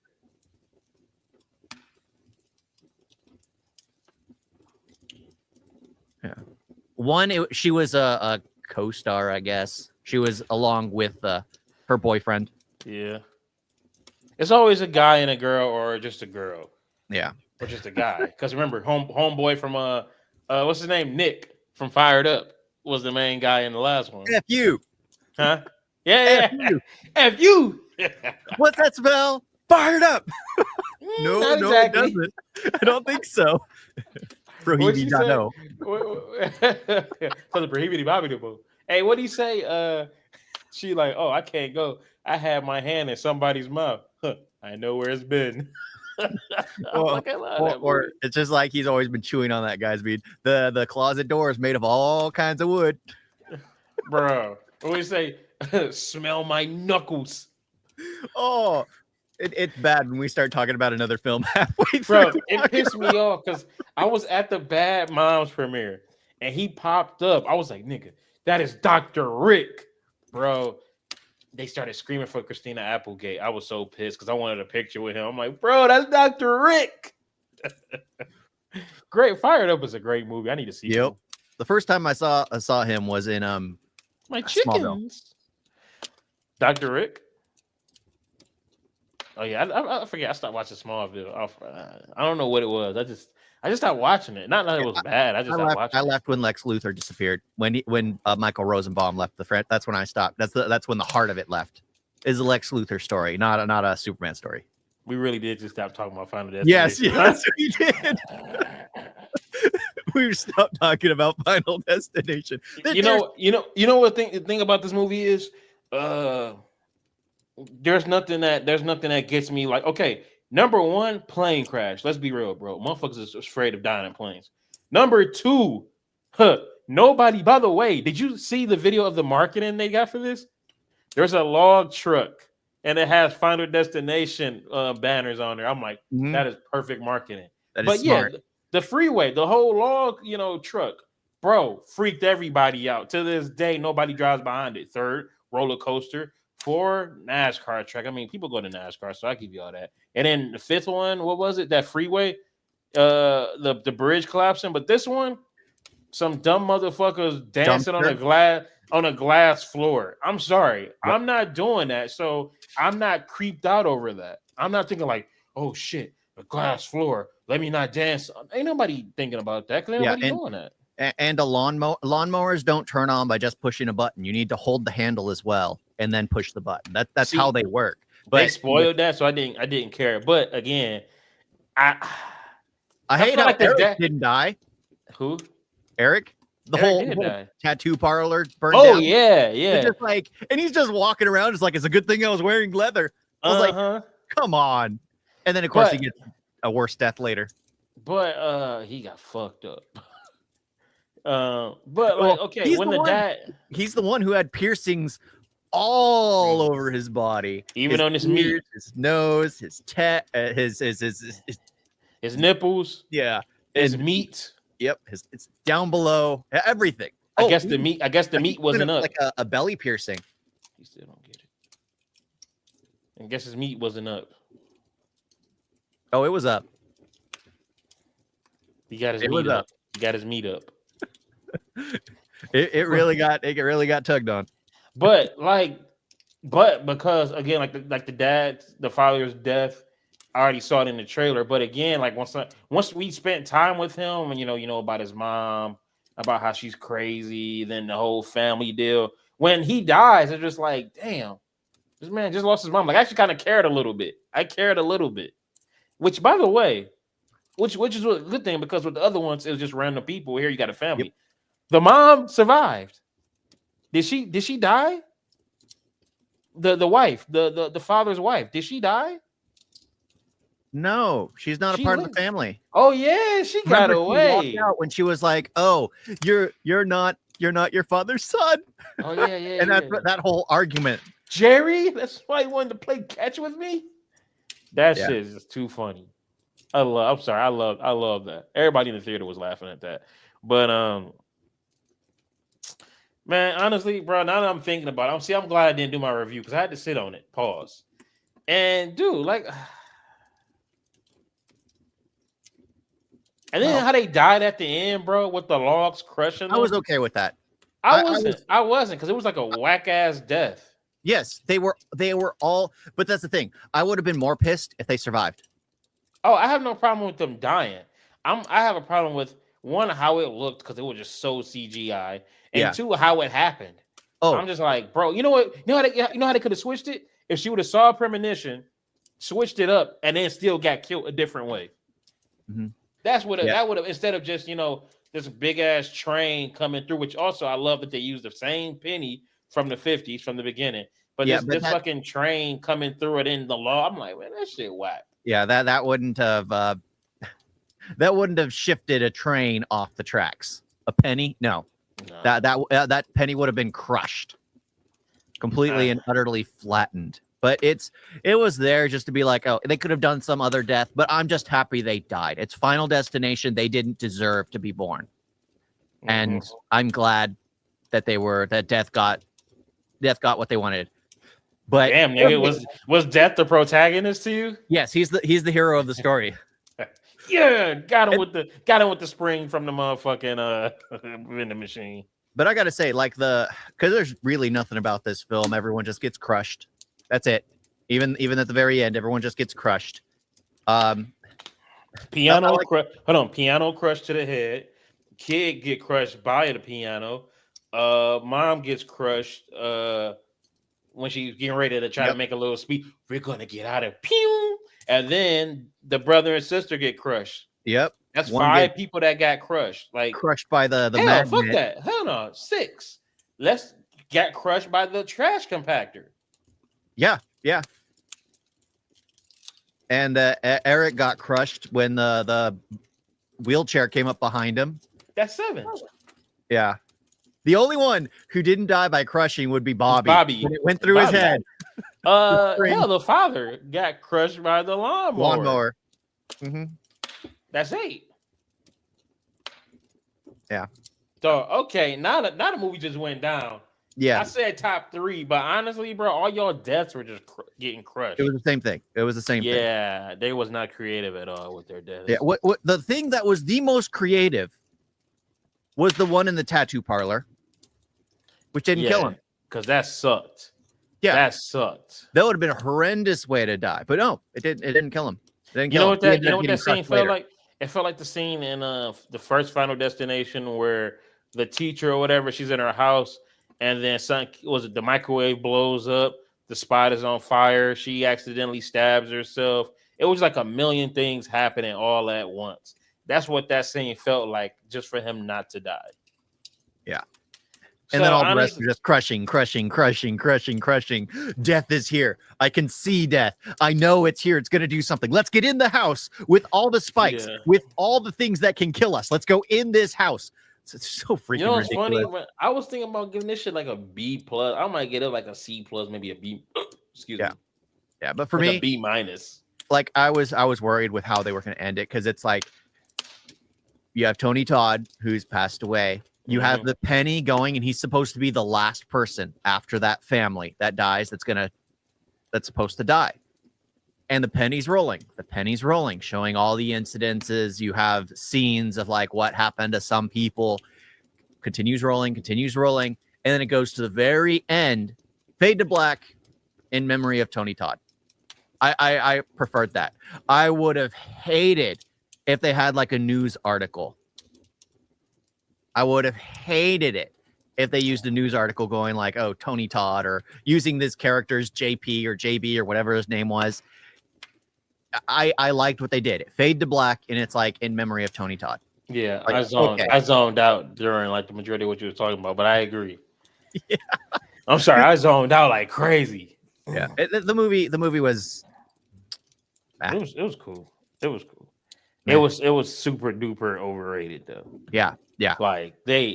Yeah. One, she was a co-star, I guess. She was along with her boyfriend. Yeah. It's always a guy and a girl, or just a girl. Yeah. Or just a guy. Because remember, homeboy from what's his name? Nick from Fired Up was the main guy in the last one. F you. Huh? Yeah. F you. What's that spell? Fired Up. No, exactly. It doesn't. I don't think so. Prohibity no. Hey, what do you say? She like, oh, I can't go. I had my hand in somebody's mouth. I know where it's been. Or it's just like he's always been chewing on that guy's meat. The closet door is made of all kinds of wood. Bro, what do you say? Smell my knuckles. Oh, it's bad when we start talking about another film halfway through. Bro, it pissed me off because I was at the Bad Moms premiere and he popped up. I was like, nigga, that is Dr. Rick. Bro, they started screaming for Christina Applegate. I was so pissed because I wanted a picture with him. I'm like, bro, that's Dr. Rick. Great. Fired Up is a great movie. I need to see it. Yep. The first time I saw him was in My Chickens. Smallville. Dr. Rick. Oh yeah, I forget. I stopped watching Smallville. I don't know what it was. I just stopped watching it. Not that it was bad. I stopped watching. I left when Lex Luthor disappeared. When Michael Rosenbaum left the front. That's when I stopped. That's when the heart of it left. Is a Lex Luthor story, not a Superman story. We really did just stop talking about Final Destination. Yes, we did. We stopped talking about Final Destination. You know what the thing about this movie is? there's nothing that gets me like, okay, number one, plane crash. Let's be real, bro. Motherfuckers is afraid of dying in planes. Number two, nobody, by the way, did you see the video of the marketing they got for this? There's a log truck and it has Final Destination banners on there. I'm like, that is perfect marketing. That is smart. Yeah, the freeway, the whole log, truck, bro, freaked everybody out. To this day, nobody drives behind it. Third, roller coaster. 4, NASCAR track. I mean, people go to NASCAR, so I give you all that. And then the fifth one, what was it? That freeway, the bridge collapsing. But this one, some dumb motherfuckers dancing on a glass floor. I'm sorry, I'm not doing that. So I'm not creeped out over that. I'm not thinking like, oh shit, a glass floor. Let me not dance. Ain't nobody thinking about that. Cause ain't nobody doing that. And lawnmowers don't turn on by just pushing a button. You need to hold the handle as well and then push the button. That's how they work. But they spoiled that, so I didn't care. But again, I hate how Eric didn't die. Who? Eric? The whole tattoo parlor burned down. Oh yeah. It's just like, and he's just walking around. It's like, it's a good thing I was wearing leather. I was like, come on. And then of course he gets a worse death later. But he got fucked up. But like, okay, when he's the one who had piercings all over his body, even on his meat, his nose, his nipples, his meat. Yep, it's down below everything. I guess the meat wasn't up. Like a belly piercing. You still don't get it. I guess his meat wasn't up. Oh, it was up. He got his meat up. He got his meat up. It really got tugged on. But because again, like the father's death, I already saw it in the trailer. But again, like once we spent time with him, and you know about his mom, about how she's crazy, then the whole family deal. When he dies, it's just like, damn, this man just lost his mom. Like I actually kind of cared a little bit. Which, by the way, which is a good thing, because with the other ones, it was just random people. Here you got a family. Yep. The mom survived. Did she die? The wife, the father's wife, did she die? No, she's not a part of the family. Oh yeah, she got away. She walked out when she was like, "Oh, you're not your father's son." Oh yeah. And that whole argument. Jerry, that's why he wanted to play catch with me. That shit is just too funny. I love that. Everybody in the theater was laughing at that. But man, honestly, bro, now that I'm thinking about it, I'm glad I didn't do my review because I had to sit on it. Pause. And dude, like, and then how they died at the end, bro, with the logs crushing them. I was okay with that. I wasn't, because it was like a whack ass death. Yes, they were all, but that's the thing. I would have been more pissed if they survived. Oh, I have no problem with them dying. I have a problem with, one, how it looked, because it was just so CGI, and two, how it happened. Oh, I'm just like, bro, you know what? You know how they could have switched it? If she would have saw a premonition, switched it up, and then still got killed a different way. Mm-hmm. That would have, instead of just this big ass train coming through. Which also I love that they used the same penny from the 50s from the beginning, but this fucking train coming through it in the law. I'm like, man, that shit whack. Yeah, that wouldn't have shifted a train off the tracks. A penny, no. That penny would have been crushed, completely and utterly flattened. But it was there just to be like, oh, they could have done some other death, but I'm just happy they died. It's Final Destination. They didn't deserve to be born, and I'm glad that death got what they wanted. But damn, nigga, was Death the protagonist to you? Yes, he's the hero of the story. Yeah, got him with the spring from the motherfucking vending machine. But I gotta say, like because there's really nothing about this film. Everyone just gets crushed. That's it. Even at the very end, everyone just gets crushed. Piano crushed to the head. Kid get crushed by the piano. Mom gets crushed when she's getting ready to try to make a little speech. We're gonna get out of pew, and then the brother and sister get crushed. Yep, that's 5 people that got crushed. Like crushed by the hell, fuck that. Hell no, 6. Let's get crushed by the trash compactor. Yeah, Yeah. And Eric got crushed when the wheelchair came up behind him. That's 7. Yeah. The only one who didn't die by crushing would be Bobby. Bobby. When it went through his head. Hell, the father got crushed by the lawnmower. Mm-hmm. That's 8. Yeah. So okay, now the movie just went down. Yeah. I said top 3, but honestly, bro, all y'all deaths were just getting crushed. It was the same thing. Thing. Yeah, they was not creative at all with their deaths. Yeah. What the thing that was the most creative was the one in the tattoo parlor, which didn't kill him. Because that sucked. Yeah, that sucked. That would have been a horrendous way to die, but no, it didn't. It didn't kill him. You know what that scene felt like? It felt like the scene in the first Final Destination where the teacher or whatever, she's in her house, and then the microwave blows up, the spot is on fire, she accidentally stabs herself. It was like a million things happening all at once. That's what that scene felt like, just for him not to die. Yeah. And then all the rest are just crushing. Death is here. I can see death. I know it's here. It's going to do something. Let's get in the house with all the spikes, with all the things that can kill us. Let's go in this house. It's so freaking ridiculous. Funny? I was thinking about giving this shit like a B+. I might get it like a C+, maybe a B. Excuse me. Yeah, but for me, a B-. Like I was worried with how they were going to end it, because it's like you have Tony Todd, who's passed away. You have the Penny going, and he's supposed to be the last person after that family that dies that's supposed to die. And the penny's rolling. Showing all the incidences. You have scenes of like what happened to some people. Continues rolling. And then it goes to the very end, fade to black, in memory of Tony Todd. I preferred that. I would have hated if they had like a news article. I would have hated it if they used a news article going like, oh, Tony Todd, or using this character's JP or JB or whatever his name was. I liked what they did. It fade to black, and it's like in memory of Tony Todd. Yeah, like, I zoned out during like the majority of what you were talking about, but I agree. Yeah. I'm sorry, I zoned out like crazy. Yeah, the movie was. It was cool. It was cool. Yeah. It was super duper overrated though. Yeah. Like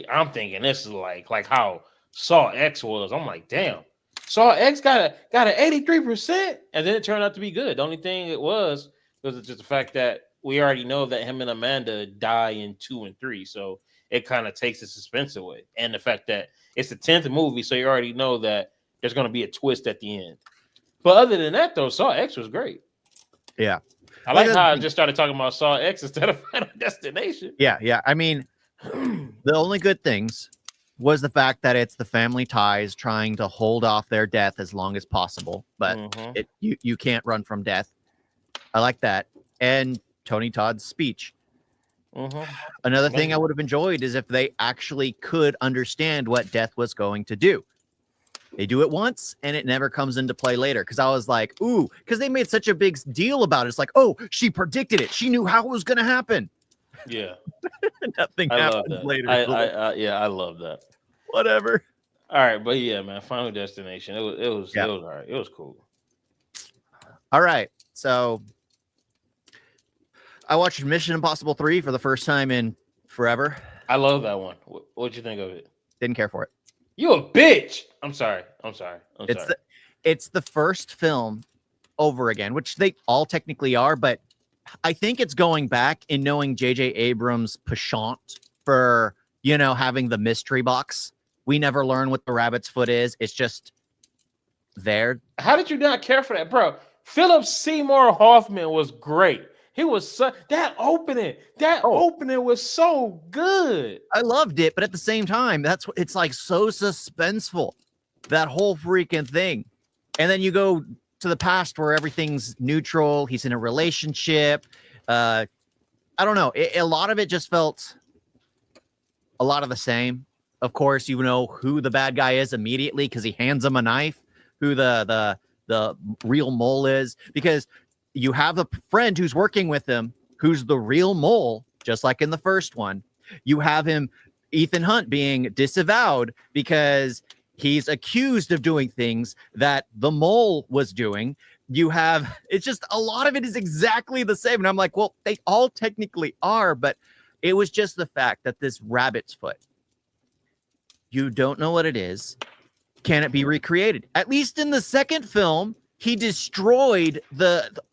I'm thinking this is like how Saw X was. I'm like, damn, Saw X got an 83%, and then it turned out to be good. The only thing it was just the fact that we already know that him and Amanda die in 2 and 3, so it kind of takes the suspense away, and the fact that it's the 10th movie, so you already know that there's going to be a twist at the end. But other than that, though, Saw X was great. Yeah. I like how I just started talking about Saw X instead of Final Destination. Yeah. I mean, the only good things was the fact that it's the family ties trying to hold off their death as long as possible. But you can't run from death. I like that. And Tony Todd's speech. Another thing I would have enjoyed is if they actually could understand what death was going to do. They do it once, and it never comes into play later. Because I was like, ooh, because they made such a big deal about it. It's like, oh, she predicted it. She knew how it was going to happen. Yeah. Nothing happens later. I love that. Whatever. All right, but yeah, man, Final Destination. It was all right. It was cool. All right. So I watched Mission Impossible 3 for the first time in forever. I love that one. What'd you think of it? Didn't care for it. You a bitch. I'm sorry. It's the first film over again, which they all technically are, but I think it's going back and knowing J.J. Abrams' penchant for, having the mystery box. We never learn what the rabbit's foot is. It's just there. How did you not care for that, bro? Philip Seymour Hoffman was great. He was that opening was so good. I loved it, but at the same time, it's like so suspenseful, that whole freaking thing. And then you go to the past where everything's neutral. He's in a relationship. I don't know. A lot of it just felt a lot of the same. Of course, you know who the bad guy is immediately because he hands him a knife. Who the real mole is, because you have a friend who's working with him who's the real mole, just like in the first one. You have Ethan Hunt, being disavowed because he's accused of doing things that the mole was doing. You have, it's just a lot of it is exactly the same. And I'm like, well, they all technically are, but it was just the fact that this rabbit's foot, you don't know what it is. Can it be recreated? At least in the second film, he destroyed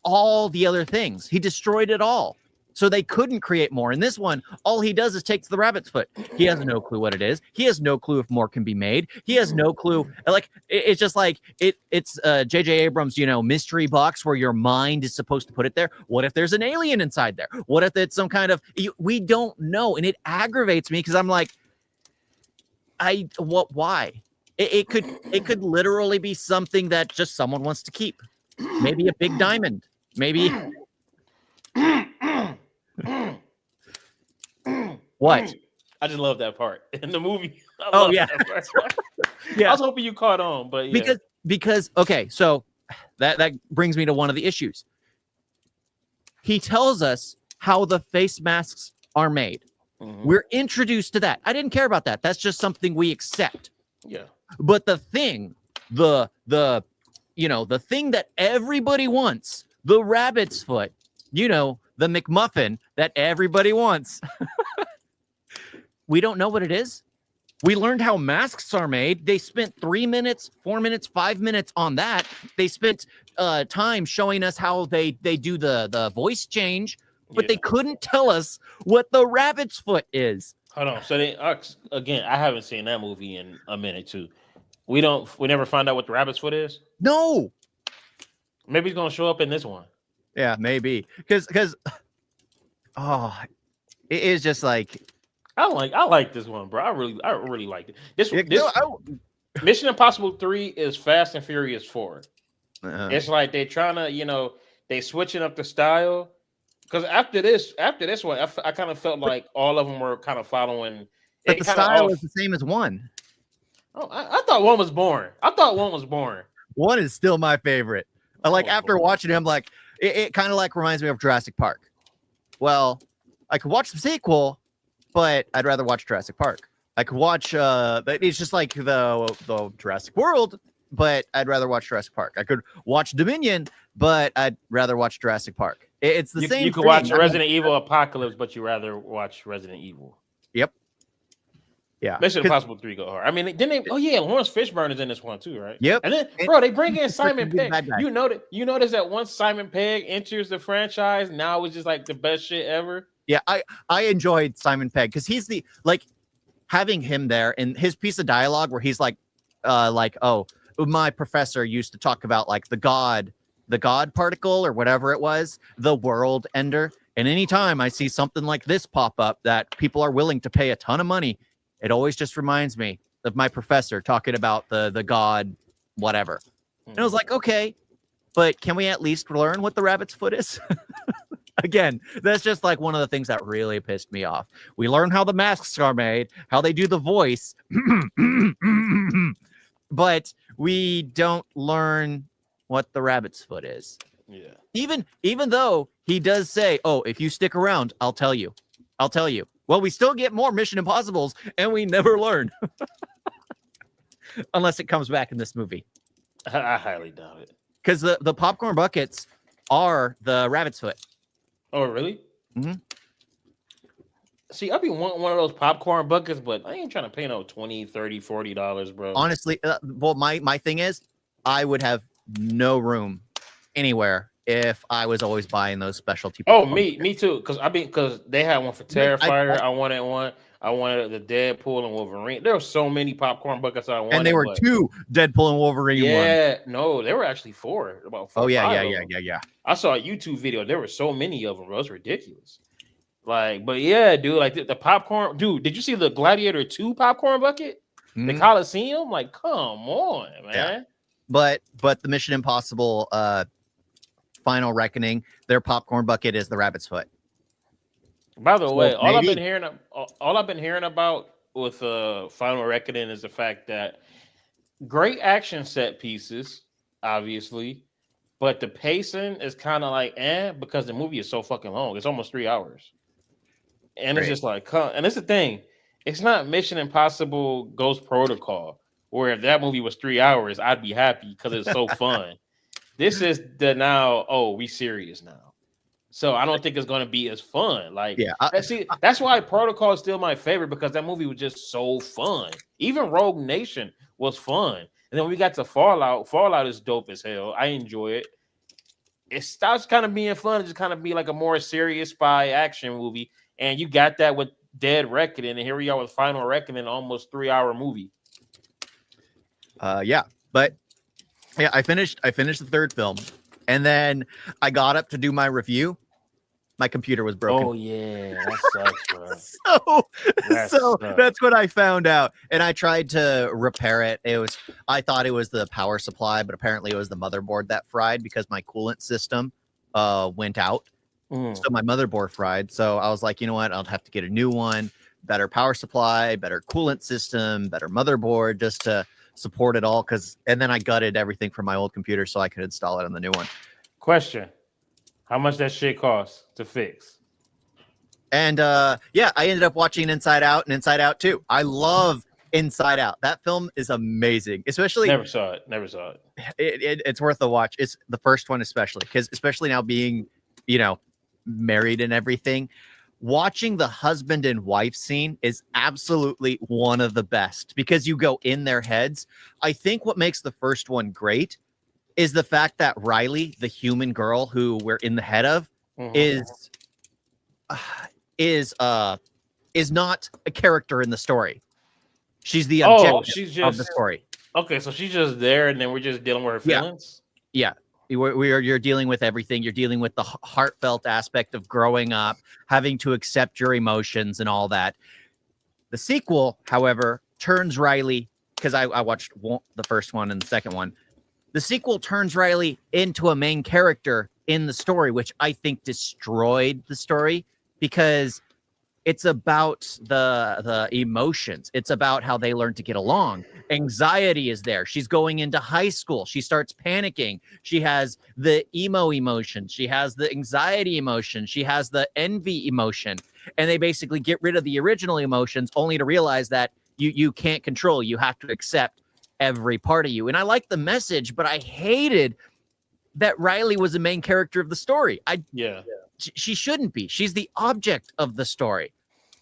all the other things. He destroyed it all. So they couldn't create more. In this one, all he does is takes the rabbit's foot. He has no clue what it is. He has no clue if more can be made. He has no clue. Like, it's just like it's J.J. Abrams, mystery box where your mind is supposed to put it there. What if there's an alien inside there? What if it's some kind of, we don't know. And it aggravates me because I'm like, why? It could literally be something that just someone wants to keep. Maybe a big diamond. Maybe. What? I just love that part in the movie. Yeah. Yeah. I was hoping you caught on, but yeah. Because okay, so that brings me to one of the issues. He tells us how the face masks are made. Mm-hmm. We're introduced to that. I didn't care about that. That's just something we accept. Yeah. But the thing, the thing that everybody wants, the rabbit's foot, the McMuffin that everybody wants. We don't know what it is. We learned how masks are made. They spent 3 minutes, 4 minutes, 5 minutes on that. They spent time showing us how they do the voice change, but they couldn't tell us what the rabbit's foot is. Hold on. So again, I haven't seen that movie in a minute too. We never find out what the rabbit's foot is. No. Maybe he's gonna show up in this one. Yeah, maybe. Because it is just like I like this one, bro. I really liked it. This Mission Impossible 3 is Fast and Furious 4. It's like they're trying to, they switching up the style. Because after this one, I kind of felt like all of them were kind of following. But the style is the same as 1. Oh, I thought 1 was boring. One is still my favorite. After watching it, I'm like, it kind of like reminds me of Jurassic Park. Well, I could watch the sequel, but I'd rather watch Jurassic Park. I could watch it's just like the Jurassic World, but I'd rather watch Jurassic Park. I could watch Dominion, but I'd rather watch Jurassic Park. It's the same. You could watch Resident Evil Apocalypse, but you rather watch Resident Evil. Yep. Yeah. Mission Impossible 3 go hard. I mean, didn't they? Oh yeah, Lawrence Fishburne is in this one too, right? Yep. And then, bro, they bring in Simon Pegg. You notice that once Simon Pegg enters the franchise, now it's just like the best shit ever. Yeah, I enjoyed Simon Pegg because he's having him there and his piece of dialogue where he's like, oh, my professor used to talk about like the God particle or whatever it was, the world ender. And anytime I see something like this pop up that people are willing to pay a ton of money, it always just reminds me of my professor talking about the God, whatever. And I was like, okay, but can we at least learn what the rabbit's foot is? Again, that's just like one of the things that really pissed me off. We learn how the masks are made, how they do the voice, but we don't learn what the rabbit's foot is. Yeah. Even though he does say, "Oh, if you stick around, I'll tell you." Well, we still get more Mission Impossibles, and we never learn, unless it comes back in this movie. I highly doubt it. Because the popcorn buckets are the rabbit's foot. Oh, really? Mm-hmm. See, I'd be wanting one of those popcorn buckets, but I ain't trying to pay no $20, $30, $40, bro. Honestly, well, my thing is, I would have no room anywhere if I was always buying those specialty. Oh, me too. Because they had one for Terrifier. I wanted one. I wanted the Deadpool and Wolverine. There were so many popcorn buckets I wanted. And they were 2 Deadpool and Wolverine. Yeah, no, there were actually 4. About 4. Oh yeah. I saw a YouTube video. There were so many of them, bro. It's ridiculous. But yeah, dude, like the popcorn. Dude, did you see the Gladiator 2 popcorn bucket? Mm-hmm. The Coliseum? Like, come on, man. Yeah. But the Mission Impossible Final Reckoning, their popcorn bucket is the rabbit's foot. By the way, all I've been hearing about with Final Reckoning is the fact that great action set pieces, obviously, but the pacing is kind of like because the movie is so fucking long. It's almost 3 hours, and It's just like, and it's the thing. It's not Mission Impossible Ghost Protocol Where if that movie was 3 hours, I'd be happy because it's so fun. This is the now, oh, we serious now. So I don't think it's going to be as fun. Like, Yeah, that's why Protocol is still my favorite, because that movie was just so fun. Even Rogue Nation was fun. And then we got to Fallout. Fallout is dope as hell. I enjoy it. It stops kind of being fun. It just kind of be like a more serious spy action movie. And you got that with Dead Reckoning. And here we are with Final Reckoning, almost 3-hour movie. Yeah, but yeah, I finished the third film, and then I got up to do my review. My computer was broken. Oh yeah, that sucks, bro. so that's what I found out, and I tried to repair it. I thought it was the power supply, but apparently it was the motherboard that fried because my coolant system went out. So my motherboard fried. So I was like, you know what? I'll have to get a new one, better power supply, better coolant system, better motherboard, just to support it all. And then I gutted everything from my old computer so I could install it on the new one. Question: how much that shit costs to fix? And yeah, I ended up watching Inside Out and Inside Out 2. I love Inside Out. That film is amazing. Especially never saw it. It's worth a watch. It's the first one, especially now being, married and everything. Watching the husband and wife scene is absolutely one of the best because you go in their heads. I think what makes the first one great is the fact that Riley, the human girl who we're in the head of, is not a character in the story. She's the objective of the story. Okay, so she's just there, and then we're just dealing with her feelings. Yeah. You're dealing with everything. You're dealing with the heartfelt aspect of growing up, having to accept your emotions and all that. The sequel, however, turns Riley, because I watched the first one and the second one. The sequel turns Riley into a main character in the story, which I think destroyed the story because it's about the emotions. It's about how they learn to get along. Anxiety is there. She's going into high school. She starts panicking. She has the emo emotion. She has the anxiety emotion. She has the envy emotion. And they basically get rid of the original emotions only to realize that you can't control. You have to accept every part of you. And I like the message, but I hated that Riley was the main character of the story. She shouldn't be. She's the object of the story.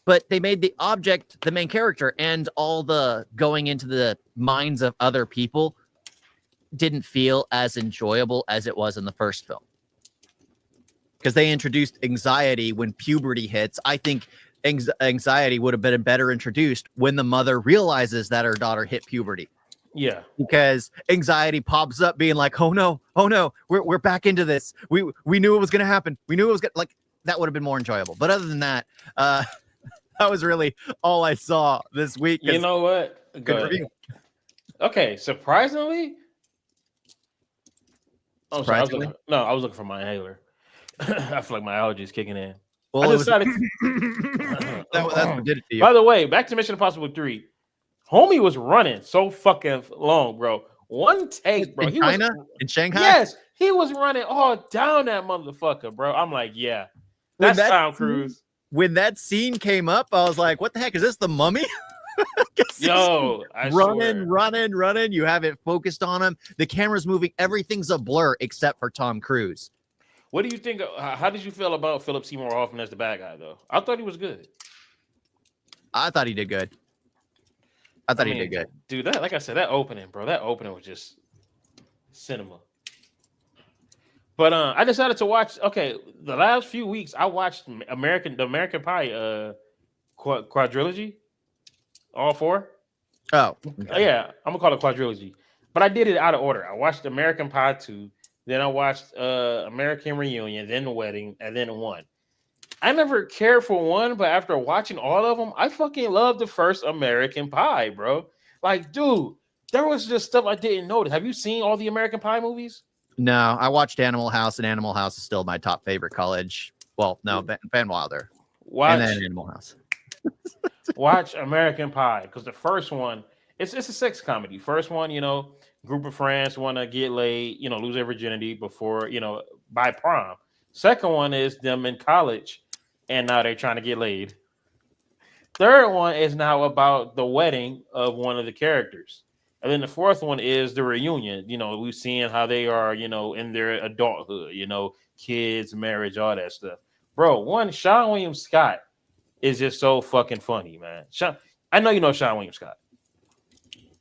But they made the object the main character, and all the going into the minds of other people didn't feel as enjoyable as it was in the first film. Because they introduced anxiety when puberty hits. I think anxiety would have been better introduced when the mother realizes that her daughter hit puberty. Yeah. Because anxiety pops up being like, oh no, we're back into this. We knew it was going to happen. We knew it was going to, like, that would have been more enjoyable. But other than that, that was really all I saw this week. You know what? Good review. Okay, surprisingly. Oh, sorry, I was looking for my inhaler. I feel like my allergies kicking in. Well, I decided. That's what did it to you. By the way, back to Mission Impossible 3. Homie was running so fucking long, bro. One take, bro. In China? In Shanghai? Yes, he was running all down that motherfucker, bro. I'm like, yeah, that's Tom Cruise. When that scene came up, I was like, what the heck? Is this the Mummy? Yo, running. You have it focused on him. The camera's moving. Everything's a blur except for Tom Cruise. What do you think? How did you feel about Philip Seymour Hoffman as the bad guy, though? I thought he was good. I thought he did good. He did good. Dude, like I said, that opening was just cinema. But I decided to watch. Okay, the last few weeks I watched the American Pie quadrilogy, all 4. Oh, okay. Yeah, I'm gonna call it quadrilogy. But I did it out of order. I watched American Pie 2, then I watched American Reunion, then The Wedding, and then 1. I never cared for 1, but after watching all of them, I fucking loved the first American Pie, bro. Like, dude, there was just stuff I didn't notice. Have you seen all the American Pie movies? No, I watched Animal House, and Animal House is still my top favorite college. Well, no, Van Wilder. And then Animal House. Watch American Pie, because the first one, it's a sex comedy. First one, group of friends want to get laid, lose their virginity before, by prom. Second one is them in college, and now they're trying to get laid. Third one is now about the wedding of one of the characters. And then the fourth one is the reunion. You know, we've seen how they are, you know, in their adulthood, you know, kids, marriage, all that stuff. Bro, one, Sean William Scott is just so fucking funny, man. I know you know Sean William Scott.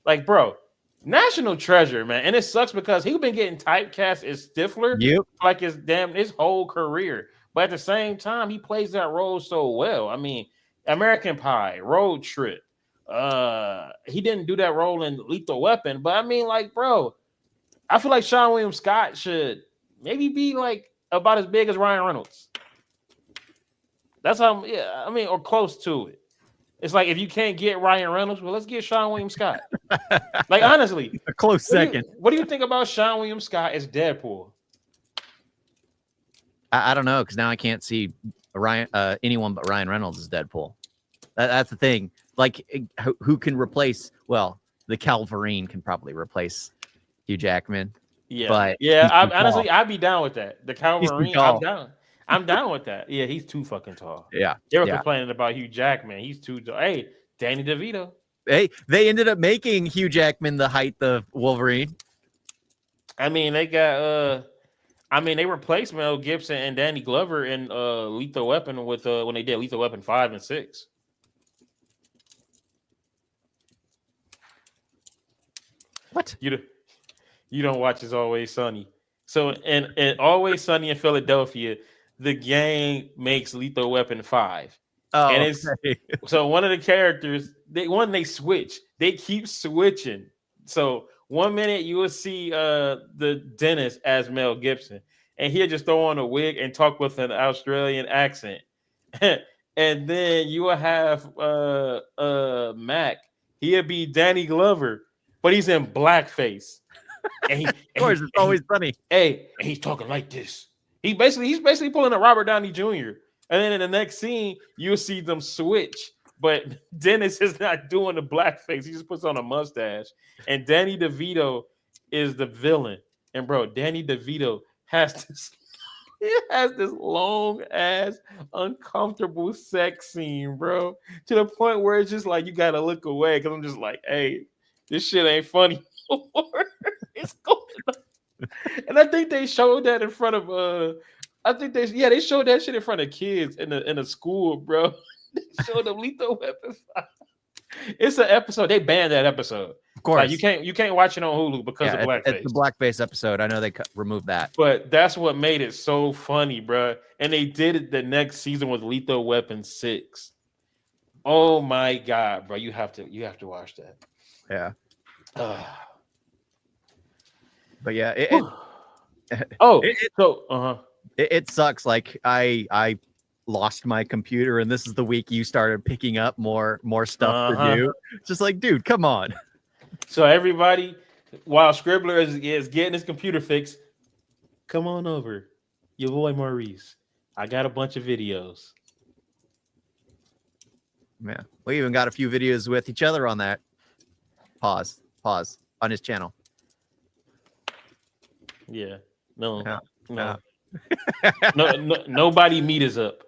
Like, bro, national treasure, man. And it sucks because he's been getting typecast as Stifler like his whole career. But at the same time, he plays that role so well. I mean, American Pie, Road Trip. He didn't do that role in Lethal Weapon, but I mean, like, bro, I feel like Sean William Scott should maybe be like about as big as Ryan Reynolds. That's how, yeah, I mean, or close to it. It's like if you can't get Ryan Reynolds, well, let's get Sean William Scott. Like, honestly, a close second. What do you think about Sean William Scott as Deadpool? I don't know, because now I can't see anyone but Ryan Reynolds as Deadpool. That's the thing. Like, who can replace? Well, the Calvarine can probably replace Hugh Jackman. Yeah, but yeah. Honestly, I'd be down with that. The Calvarine, I'm down. I'm down with that. Yeah, he's too fucking tall. Yeah, they were complaining about Hugh Jackman. He's too tall. Hey, Danny DeVito. Hey, they ended up making Hugh Jackman the height of Wolverine. I mean, they got they replaced Mel Gibson and Danny Glover in Lethal Weapon with when they did Lethal Weapon 5 and 6. What? You don't watch It's Always Sunny. So in Always Sunny in Philadelphia, the gang makes Lethal Weapon 5. Oh, and it's so one of the characters, they switch. They keep switching. So 1 minute you will see the dentist as Mel Gibson, and he'll just throw on a wig and talk with an Australian accent. And then you will have Mac. He'll be Danny Glover, but he's in blackface. And of course, it's always funny. Hey, and he's talking like this. He's basically pulling a Robert Downey Jr. And then in the next scene, you'll see them switch. But Dennis is not doing the blackface. He just puts on a mustache. And Danny DeVito is the villain. And bro, Danny DeVito has this long ass uncomfortable sex scene, bro. To the point where it's just like you gotta look away because I'm just like, hey, this shit ain't funny. It's going on. And I think they showed that in front of they showed that shit in front of kids in a school, bro. They showed them Lethal Weapon 5. It's an episode. They banned that episode. Of course. Like, you can't watch it on Hulu because of blackface. It's the blackface episode. I know they removed that. But that's what made it so funny, bro. And they did it the next season with Lethal Weapon 6. Oh my god, bro. You have to watch that. Yeah. But yeah, it sucks. Like I lost my computer, and this is the week you started picking up more stuff to do. It's just like, dude, come on. So everybody, while Scribbler is getting his computer fixed, come on over. Your boy Maurice. I got a bunch of videos. Yeah, we even got a few videos with each other on that. Pause on his channel. Yeah. No. Nobody meet us up.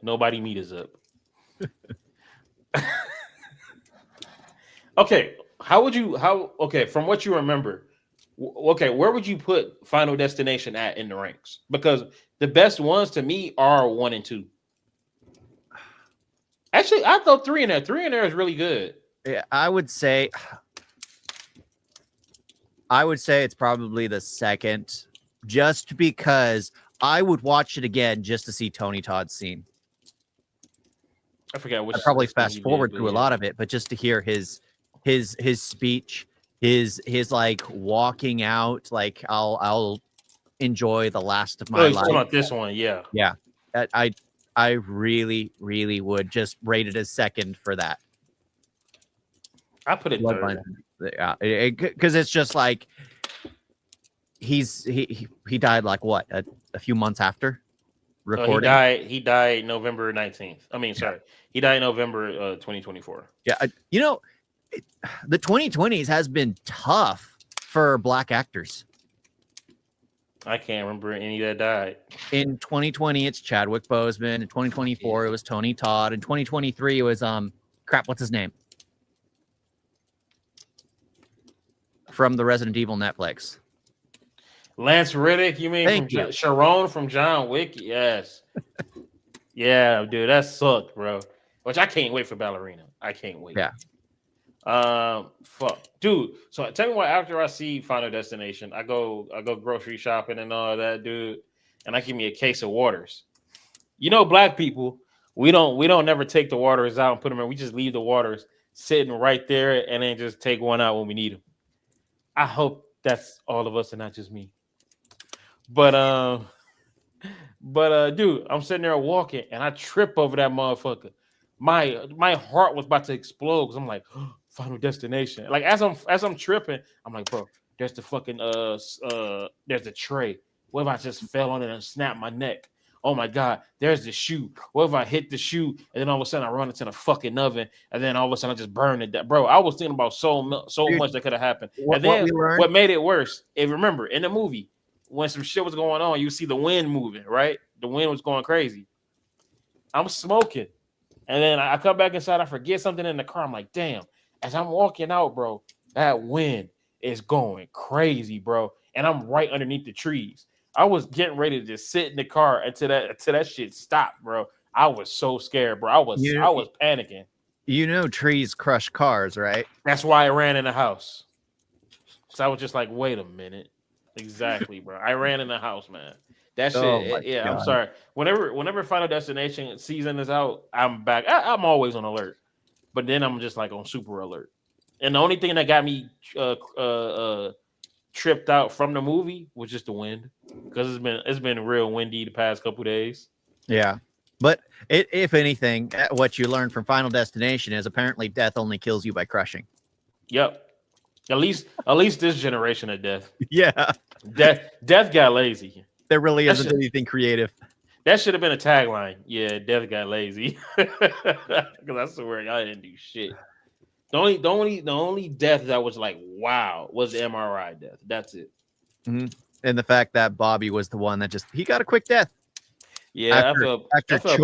Okay. From what you remember, where would you put Final Destination at in the ranks? Because the best ones to me are 1 and 2. Actually, I thought 3 in there. 3 in there is really good. Yeah, I would say it's probably the second, just because I would watch it again just to see Tony Todd's scene. I forgot which. I'd probably fast forward through a lot of it, but just to hear his speech, his like walking out, like I'll enjoy the last of my life. About this one, yeah. I really would just rate it as second for that. I put it third. Yeah, because it's just like he died like what a few months after recording. He died November 19th. I mean, sorry, he died November 2024. Yeah, the 2020s has been tough for Black actors. I can't remember any that died. In 2020, it's Chadwick Boseman. In 2024, it was Tony Todd. In 2023, it was what's his name? from the Resident Evil Netflix. Lance Reddick, you mean Thank you. Sharon from John Wick? Yes. Yeah, dude, that sucked, bro. Which I can't wait for Ballerina. I can't wait. Yeah. Fuck, dude. So tell me why after I see Final Destination, I go grocery shopping and all that, dude, and I give me a case of waters. You know, black people, we don't never take the waters out and put them in. We just leave the waters sitting right there and then just take one out when we need them. I hope that's all of us and not just me. But dude, I'm sitting there walking and I trip over that motherfucker. My heart was about to explode because I'm like, oh, Final Destination. Like as I'm tripping, I'm like, bro, there's the fucking there's the tray. What if I just fell on it and snapped my neck? Oh my god, there's the shoe. What if I hit the shoe and then all of a sudden I run into the fucking oven and then all of a sudden I just burn it down? Bro, I was thinking about so Dude, much that could have happened. And then what made it worse, if you remember in the movie, when some shit was going on, you see the wind moving, right? The wind was going crazy. I'm smoking. And then I come back inside, I forget something in the car. I'm like, damn, as I'm walking out, bro, that wind is going crazy, bro. And I'm right underneath the trees. I was getting ready to just sit in the car until that shit stopped, bro. I was so scared, bro. I was panicking. You know trees crush cars, right? That's why I ran in the house. So I was just like, wait a minute. Exactly, bro. I ran in the house, man. That shit, yeah. God. I'm sorry. Whenever Final Destination season is out, I'm back. I'm always on alert, but then I'm just like on super alert. And the only thing that got me tripped out from the movie was just the wind, because it's been real windy the past couple days. Yeah, but if anything, what you learned from Final Destination is apparently death only kills you by crushing. Yep. At least this generation of death. Yeah. Death got lazy. There really isn't anything creative. That should have been a tagline. Yeah, death got lazy. Because I swear I didn't do shit. The only death that was like, wow, was the MRI death. That's it. Mm-hmm. And the fact that Bobby was the one that he got a quick death. Yeah, I felt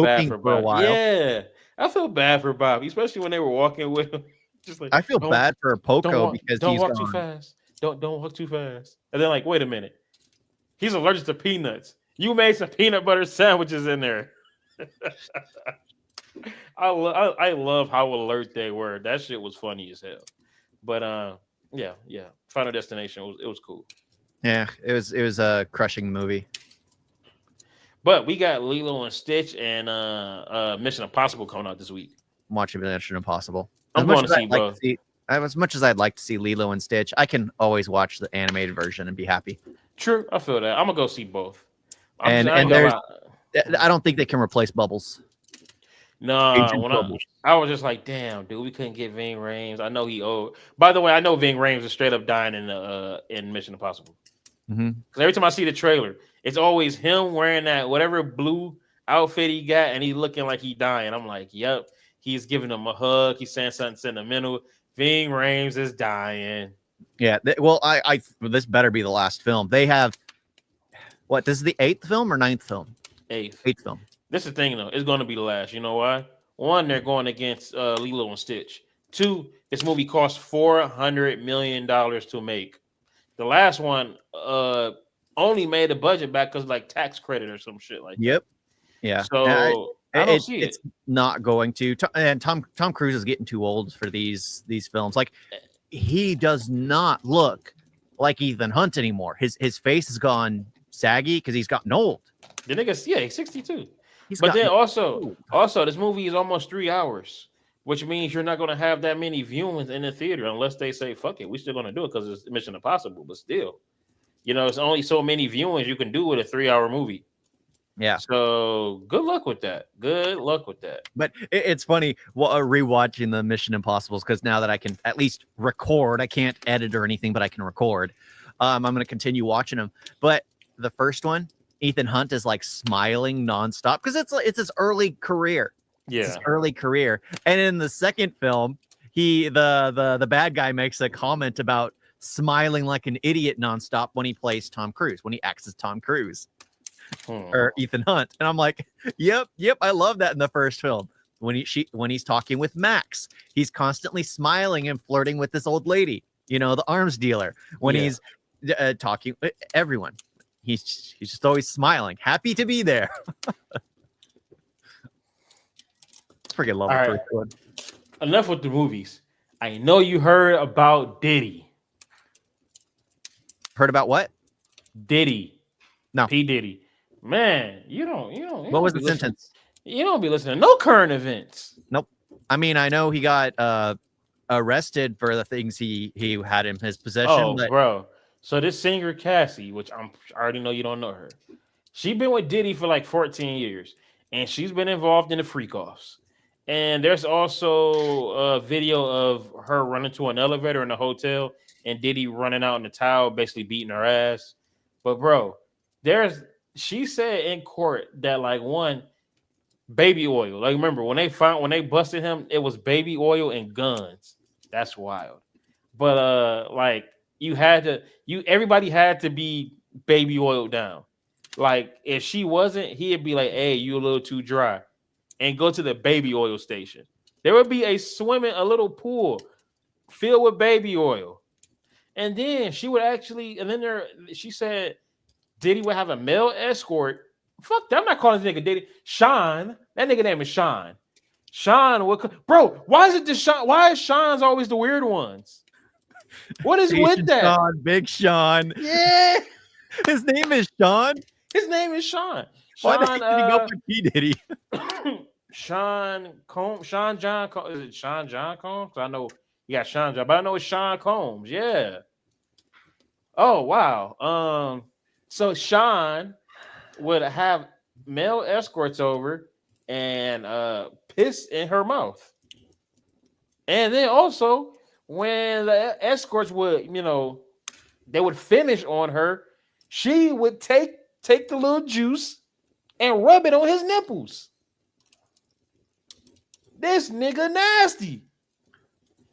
bad for Bobby. A while. Yeah, I felt bad for Bobby, especially when they were walking with him. Just like, I feel bad for Poco because don't walk too fast. Don't walk too fast. And then like, wait a minute, he's allergic to peanuts. You made some peanut butter sandwiches in there. I love how alert they were. That shit was funny as hell. But yeah. Final Destination it was cool. Yeah, it was a crushing movie. But we got Lilo and Stitch and Mission Impossible coming out this week. I'm watching Mission Impossible. I'm going to see both. As much as I'd like to see Lilo and Stitch, I can always watch the animated version and be happy. True, I feel that. I'm gonna go see both. I don't think they can replace Bubbles. No, I was just like, damn, dude, we couldn't get Ving Rhames. I know he owed. By the way, I know Ving Rhames is straight up dying in Mission Impossible. Because every time I see the trailer, it's always him wearing that whatever blue outfit he got, and he's looking like he dying. I'm like, yep. He's giving him a hug. He's saying something sentimental. Ving Rhames is dying. Yeah. Well, this better be the last film. They have what? This is the 8th film or 9th film? 8th film. This is the thing, though. It's going to be the last. You know why? One, they're going against Lilo and Stitch. 2, this movie cost $400 million to make. The last one only made the budget back because like tax credit or some shit like that. Yep. Yeah. So I don't see it. It's not going to. And Tom Cruise is getting too old for these films. Like, he does not look like Ethan Hunt anymore. His face has gone saggy because he's gotten old. The nigga, yeah, he's 62. But then also, this movie is almost 3 hours, which means you're not going to have that many viewings in the theater unless they say, fuck it, we're still going to do it because it's Mission Impossible. But still, it's only so many viewings you can do with a 3-hour movie. Yeah. So good luck with that. But it's funny rewatching the Mission Impossibles because now that I can at least record, I can't edit or anything, but I can record. I'm going to continue watching them. But the first one, Ethan Hunt is like smiling nonstop because it's his early career. Yeah, it's his early career. And in the second film, the bad guy makes a comment about smiling like an idiot nonstop when he plays Tom Cruise, when he acts as Tom Cruise or Ethan Hunt. And I'm like, yep, I love that in the first film. When he's talking with Max, he's constantly smiling and flirting with this old lady. You know, the arms dealer, when he's talking everyone, he's just always smiling, happy to be there. Freaking love the first one. Enough with the movies. I know you heard about Diddy. Heard about what? Diddy. No. P. Diddy. Man, you don't. What was the sentence? You don't be listening to no current events. Nope. I mean, I know he got arrested for the things he had in his possession. Oh, bro. So this singer Cassie, which I already know you don't know her, she been with Diddy for like 14 years, and she's been involved in the freak offs. And there's also a video of her running to an elevator in a hotel and Diddy running out in the towel, basically beating her ass. But bro, she said in court that like baby oil. Like remember when they busted him, it was baby oil and guns. That's wild. But like everybody had to be baby oiled down. Like if she wasn't, he'd be like, hey, you a little too dry. And go to the baby oil station. There would be a little pool filled with baby oil. And then she said Diddy would have a male escort. Fuck that. I'm not calling this nigga Diddy. Sean. That nigga name is Sean. Sean would bro, why is it this Sean? Why is Sean's always the weird ones? What is with that? Sean, Big Sean. Yeah. His name is Sean. His name is Sean. Why did he go for P. Diddy? Sean John Combs. Is it Sean John Combs? I know you got Sean John, but I know it's Sean Combs. Yeah. Oh wow. So Sean would have male escorts over and piss in her mouth. And then also when the escorts would, they would finish on her, she would take the little juice and rub it on his nipples. This nigga nasty.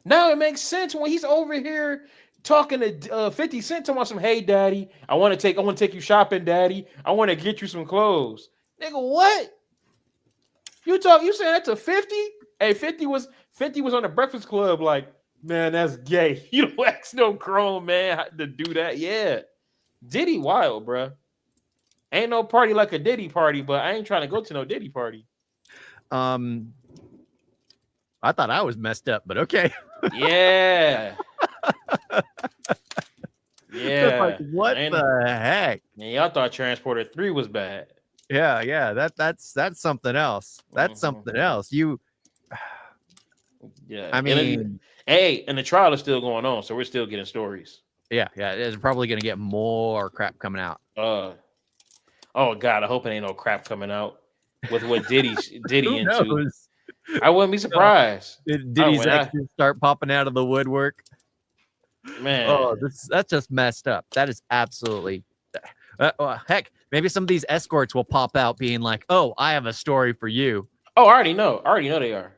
Now it makes sense when he's over here talking to 50 Cent talking about some, hey daddy, I want to take you shopping, daddy. I want to get you some clothes. Nigga, what? You saying that to 50? Hey, 50 was on the Breakfast Club, like, man, that's gay. You don't ask no grown man to do that. Yeah. Diddy wild, bro. Ain't no party like a Diddy party, but I ain't trying to go to no Diddy party. I thought I was messed up, but okay. Yeah. Yeah. Like, what the heck? Man, y'all thought Transporter 3 was bad. Yeah. That's something else. That's something else. Yeah. I mean, and the trial is still going on, so we're still getting stories. Yeah. It's probably gonna get more crap coming out. Oh God, I hope it ain't no crap coming out with what Diddy into. Knows? I wouldn't be surprised. Diddy's exes start popping out of the woodwork. Man, that's just messed up. That is absolutely heck. Maybe some of these escorts will pop out being like, "Oh, I have a story for you." Oh, I already know they are.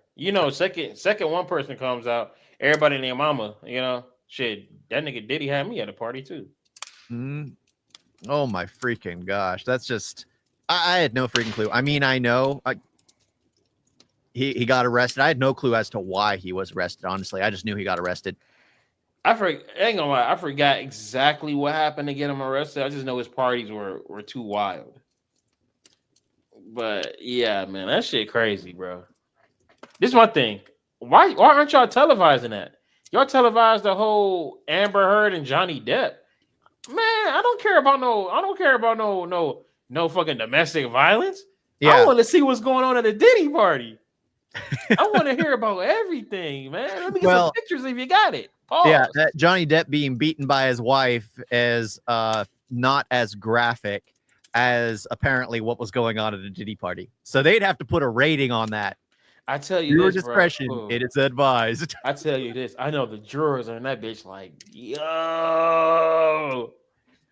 Second one person comes out, everybody and their mama. Shit, that nigga Diddy had me at a party too. Oh my freaking gosh, that's just I had no freaking clue. I mean, I know he got arrested. I had no clue as to why he was arrested. Honestly, I just knew he got arrested. I ain't gonna lie, I forgot exactly what happened to get him arrested. I just know his parties were too wild. But yeah, man, that shit crazy, bro. This is my thing. Why aren't y'all televising that? Y'all televised the whole Amber Heard and Johnny Depp. Man, I don't care about no fucking domestic violence. Yeah. I want to see what's going on at a Diddy party. I want to hear about everything, man. Let me get some pictures if you got it. Pause. Yeah, Johnny Depp being beaten by his wife is not as graphic as apparently what was going on at a Diddy party. So they'd have to put a rating on that. I tell you, your discretion, it is advised. I tell you this. I know the jurors are in that bitch like, yo,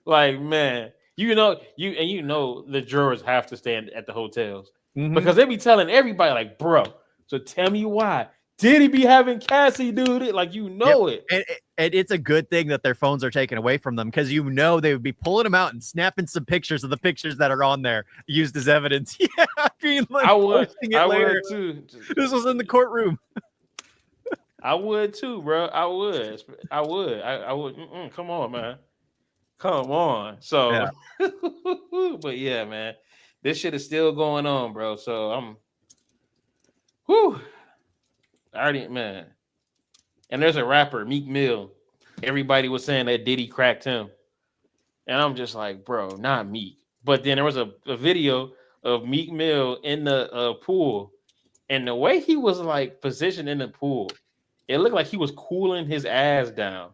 like, man, the jurors have to stand at the hotels because they be telling everybody like, bro. So tell me why Diddy be having Cassie do it? Like, it. And it's a good thing that their phones are taken away from them because they would be pulling them out and snapping some pictures of the pictures that are on there used as evidence. Yeah, I would too. This was in the courtroom. I would too, bro. I would. I would. Come on, man. Come on. So, Yeah. but yeah, man, this shit is still going on, bro. So whew, I already, man. And there's a rapper, Meek Mill. Everybody was saying that Diddy cracked him, and I'm just like, bro, not Meek. But then there was a video of Meek Mill in the pool, and the way he was like positioned in the pool, it looked like he was cooling his ass down.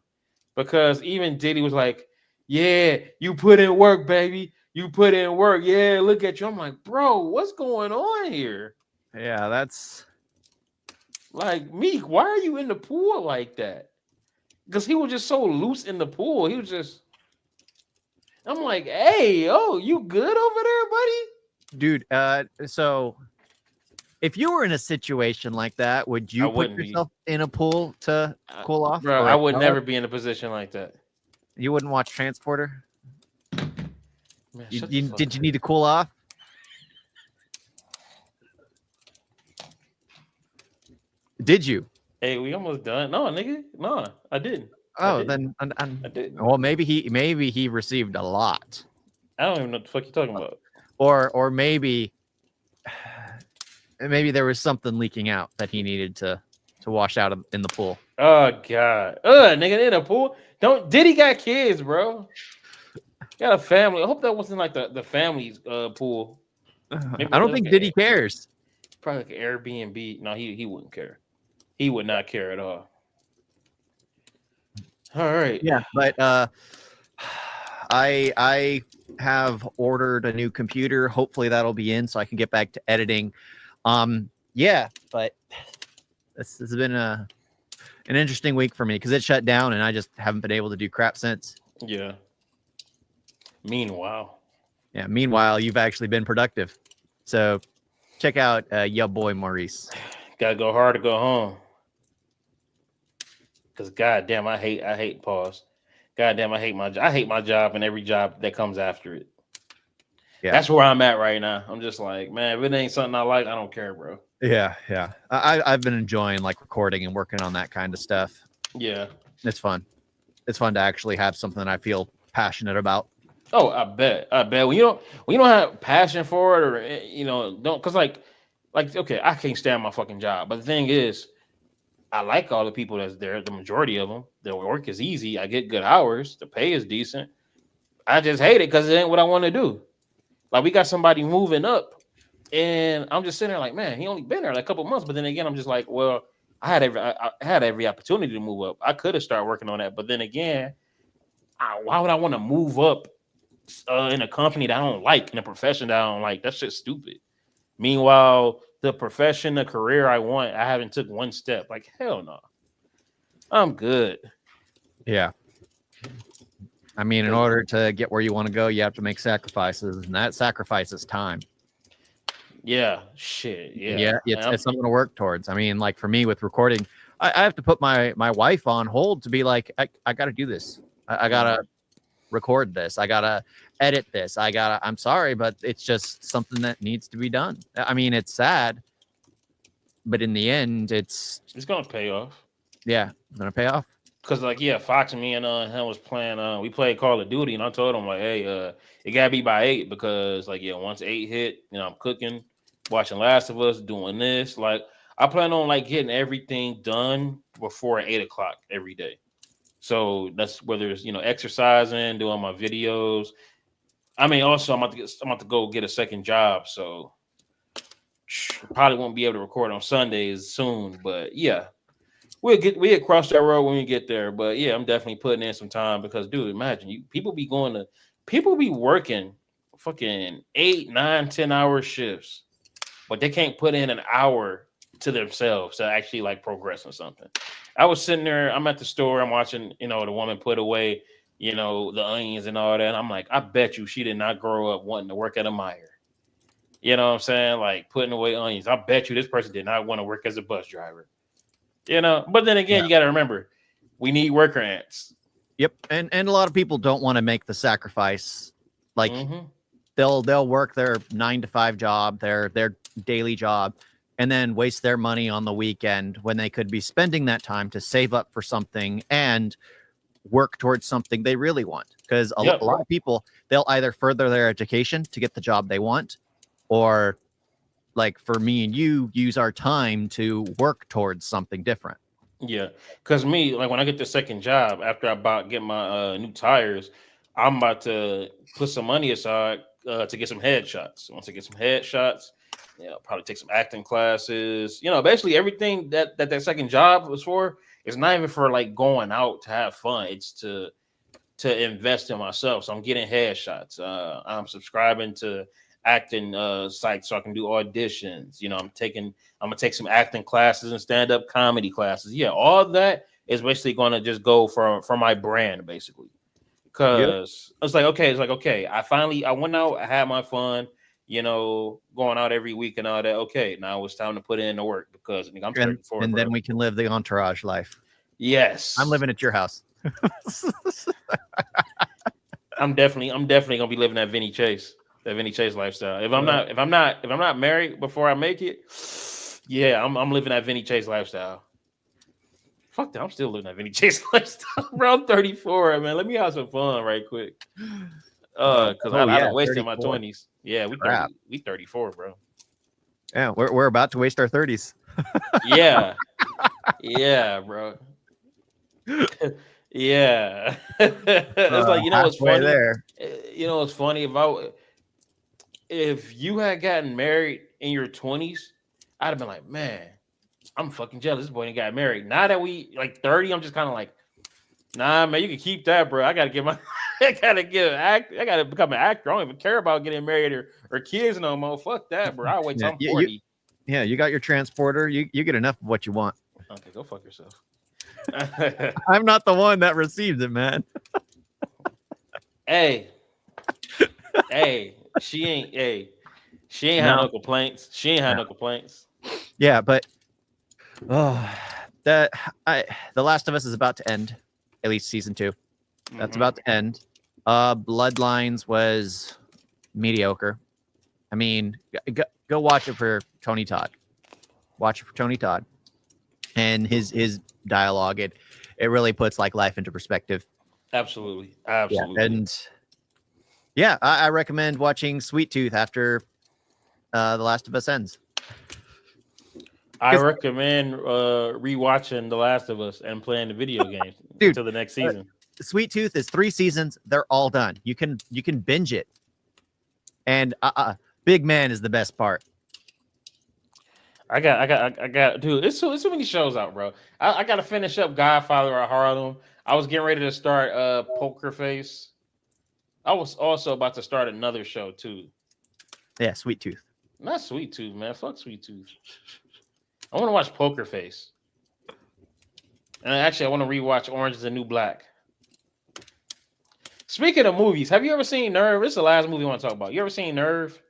Because even Diddy was like, "Yeah, you put in work, baby. You put in work. Yeah, look at you." I'm like, bro, what's going on here? Yeah, that's Like, Meek, why are you in the pool like that? Because he was just so loose in the pool. He was just. I'm like, hey, oh, you good over there, buddy? dude. So if you were in a situation like that, would I you put wouldn't be, yourself in a pool to cool off? bro. Or I a would tub? never be in a position like that. You wouldn't watch Transporter? Man, You, shut the you, fuck did you up. need to cool off? Did you? Hey, we almost done. No, nigga, no, I didn't. Oh, didn't. then I didn't. well, maybe he received a lot, I don't even know what the fuck you're talking about. or maybe there was something leaking out that he needed to wash out in the pool. Oh god. Nigga in a pool. Don't Diddy got kids, bro. Got a family. I hope that wasn't like the family's pool. Maybe I don't like think Diddy cares. probably like an Airbnb. No, he wouldn't care. He would not care at all. All right. Yeah, but I have ordered a new computer. Hopefully that'll be in so I can get back to editing. Yeah, but this has been an interesting week for me because it shut down and I just haven't been able to do crap since. Yeah. Meanwhile, you've actually been productive. So check out your boy Maurice. gotta go hard to go home. Cause goddamn, I hate pause. Goddamn, I hate my job and every job that comes after it. Yeah. That's where I'm at right now. I'm just like, man, if it ain't something I like, I don't care, bro. Yeah. I've been enjoying like recording and working on that kind of stuff. Yeah. It's fun. It's fun to actually have something that I feel passionate about. Oh, I bet. When you don't have passion for it, or don't, cause like okay, I can't stand my fucking job. But the thing is, I like all the people that's there. The majority of them, their work is easy. I get good hours. The pay is decent. I just hate it because it ain't what I want to do. Like we got somebody moving up, and I'm just sitting there like, man, he only been there like a couple months. But then again, I'm just like, well, I had every opportunity to move up. I could have started working on that, but then again, why would I want to move up in a company that I don't like, in a profession that I don't like? That's just stupid. Meanwhile, the profession, the career I want, I haven't took one step. Like, hell no. I'm good. Yeah. I mean, in order to get where you want to go, you have to make sacrifices, and that sacrifice is time. Yeah, shit. Yeah. Yeah, it's something to work towards. I mean, like for me with recording, I have to put my wife on hold to be like, I got to do this. I got to record this. I got to edit this. I'm sorry, but it's just something that needs to be done. I mean, it's sad, but in the end, it's going to pay off. Yeah, it's going to pay off. Cause like Fox and me and him was playing. We played Call of Duty, and I told him like, hey, it gotta be by 8 because like once 8 hit, I'm cooking, watching Last of Us, doing this. Like I plan on like getting everything done before 8 o'clock every day. So that's whether it's exercising, doing my videos. I mean, also I'm about to go get a second job, so probably won't be able to record on Sundays soon. But yeah. We get cross that road when we get there, but yeah, I'm definitely putting in some time because, dude, imagine people be working fucking 8, 9, 10-hour shifts, but they can't put in an hour to themselves to actually like progress or something. I was sitting there, I'm at the store, I'm watching, the woman put away, the onions and all that. And I'm like, I bet you she did not grow up wanting to work at a Meijer. You know what I'm saying? Like putting away onions. I bet you this person did not want to work as a bus driver. But then again, you got to remember, we need worker ants. Yep, and a lot of people don't want to make the sacrifice. Like they'll work their 9 to 5 job, their daily job, and then waste their money on the weekend when they could be spending that time to save up for something and work towards something they really want. Because a lot of people, they'll either further their education to get the job they want, or like for me and you, use our time to work towards something different. Yeah, because me, like when I get the second job after I get my new tires, I'm about to put some money aside to get some headshots. Once I get some headshots, probably take some acting classes. Basically everything that second job was for is not even for like going out to have fun. It's to invest in myself. So I'm getting headshots. I'm subscribing to acting sites so I can do auditions. I'm gonna take some acting classes and stand-up comedy classes. Yeah, all that is basically gonna just go for my brand, basically. Because it's like okay, I went out, I had my fun, going out every week and all that. Okay, now it's time to put in the work because I'm 34. And then we can live the entourage life. Yes. I'm living at your house. I'm definitely gonna be living that Vinny Chase lifestyle. If I'm not married before I make it, yeah, I'm living that Vinny Chase lifestyle. Fuck that, I'm still living that Vinny Chase lifestyle, bro. I'm 34, man. Let me have some fun right quick. Because I wasted my 20s. Yeah, we 34, bro. Yeah, we're about to waste our 30s. Yeah, bro. Yeah. It's like, what's funny there. What's funny if you had gotten married in your 20s, I'd have been like, man, I'm fucking jealous. This boy ain't got married. Now that we like 30, I'm just kind of like, nah, man, you can keep that, bro. I gotta become an actor. I don't even care about getting married or kids no more. Fuck that, bro. I'll wait till I'm 40. You got your transporter. You get enough of what you want. Okay, go fuck yourself. I'm not the one that received it, man. Hey, she ain't had no complaints. She ain't had no complaints. Yeah, but The Last of Us is about to end, at least season 2. That's about to end. Bloodlines was mediocre. I mean, go watch it for Tony Todd. Watch it for Tony Todd and his dialogue. It really puts like life into perspective. Absolutely. Yeah, and yeah, I recommend watching Sweet Tooth after The Last of Us ends. I recommend rewatching The Last of Us and playing the video game until the next season. Sweet Tooth is 3 seasons. They're all done. You can binge it. And Big Man is the best part. I got dude, it's so many shows out, bro. I gotta finish up Godfather of Harlem. I was getting ready to start Poker Face. I was also about to start another show too. Yeah, Sweet Tooth. Not Sweet Tooth, man. Fuck Sweet Tooth. I want to watch Poker Face. And actually, I want to rewatch Orange is the New Black. Speaking of movies, have you ever seen Nerve? This is the last movie I want to talk about. You ever seen Nerve?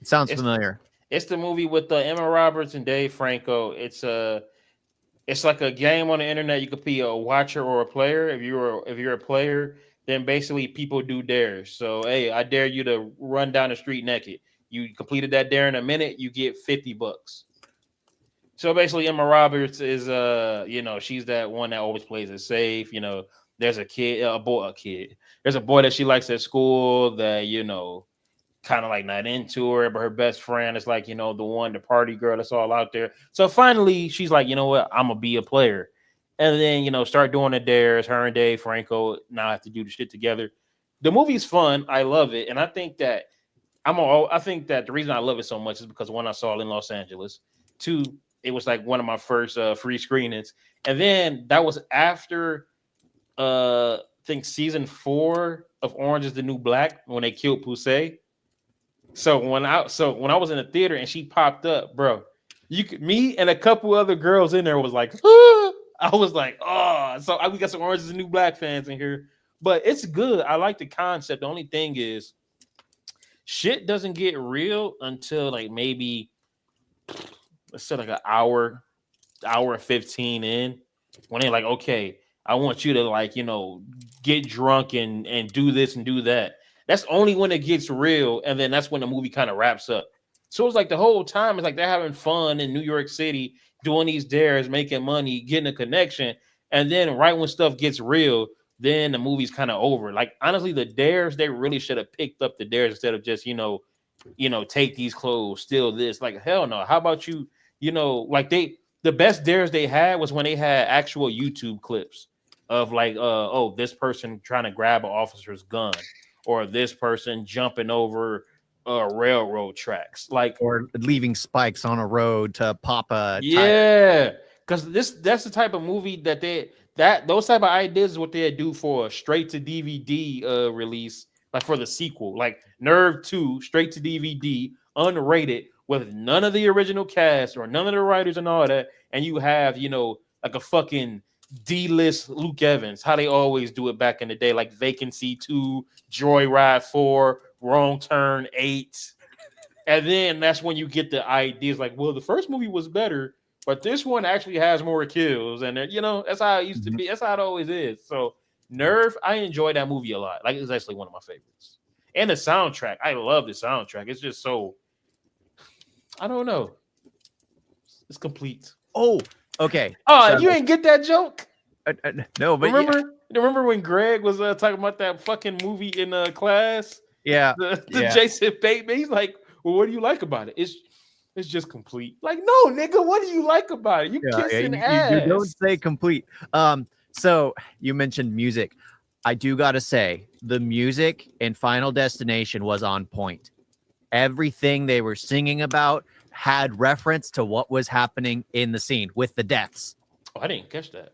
It sounds familiar. It's the movie with Emma Roberts and Dave Franco. It's like a game on the internet. You could be a watcher or a player. If you're a player, then basically people do dares. So hey, I dare you to run down the street naked. You completed that dare in a minute, you get $50. So basically, Emma Roberts is she's that one that always plays it safe. There's a boy. There's a boy that she likes at school that kind of like not into her, but her best friend is like, the party girl that's all out there. So finally she's like, you know what? I'm gonna be a player. And then, start doing the dares. Her and Dave Franco now have to do the shit together. The movie's fun. I love it. And I think that the reason I love it so much is because one, I saw it in Los Angeles. 2, it was like one of my first free screenings. And then that was after I think season 4 of Orange is the New Black when they killed Poussey. So when I was in the theater and she popped up, bro, me and a couple other girls in there was like, ah! I was like, oh, so we got some Orange is the New Black fans in here, but it's good. I like the concept. The only thing is, shit doesn't get real until like maybe let's say like an hour and 15 in, when they're like, okay, I want you to like get drunk and do this and do that. That's only when it gets real, and then that's when the movie kind of wraps up. So it's like the whole time it's like they're having fun in New York City, doing these dares, making money, getting a connection, and then right when stuff gets real, then the movie's kind of over. Like honestly, the dares they really should have picked up the dares instead of just take these clothes, steal this. Like hell no. How about you? Like the best dares they had was when they had actual YouTube clips of like this person trying to grab an officer's gun or this person jumping over railroad tracks, like or leaving spikes on a road to pop a tire. Because that's the type of movie that those type of ideas is what they do for a straight to DVD release, like for the sequel, like Nerve 2 straight to DVD unrated with none of the original cast or none of the writers and all that, and you have like a fucking D-list Luke Evans, how they always do it back in the day, like Vacancy 2, Joyride 4, Wrong Turn 8. And then that's when you get the ideas like, well, the first movie was better, but this one actually has more kills. And that's how it used to be. That's how it always is. So Nerve, I enjoy that movie a lot. Like it's actually one of my favorites. And the soundtrack, I love the soundtrack. It's just so, I don't know. It's complete. Oh, okay. Oh, so, you ain't get that joke? No, but remember when Greg was talking about that fucking movie in class? Yeah. The Jason Bateman. He's like, well, what do you like about it? It's just complete. Like, no, nigga, what do you like about it? You kissing ass. You don't say complete. So you mentioned music. I do gotta say, the music in Final Destination was on point. Everything they were singing about had reference to what was happening in the scene with the deaths. Oh, I didn't catch that.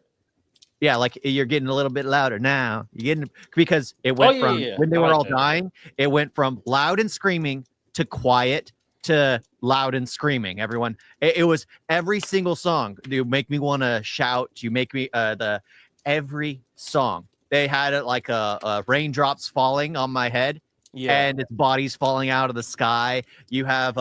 Yeah, like you're getting a little bit louder now. You're getting because it went when they were all dying, it went from loud and screaming to quiet to loud and screaming. Everyone, it was every single song. You make me want to shout. You make me every song. They had it like a raindrops falling on my head, and its bodies falling out of the sky. You have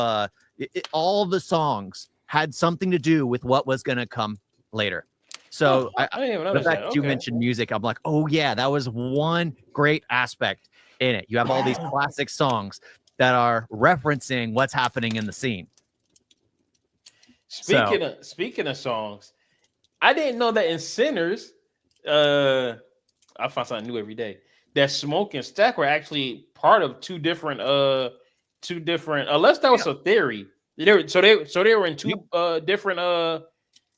all the songs had something to do with what was going to come later. So I didn't even the fact that you mentioned music, I'm like, oh yeah, that was one great aspect in it. You have all these classic songs that are referencing what's happening in the scene. Speaking of songs, I didn't know that in Sinners, I find something new every day. That Smoke and Stack were actually part of two different unless that was a theory. They were in two different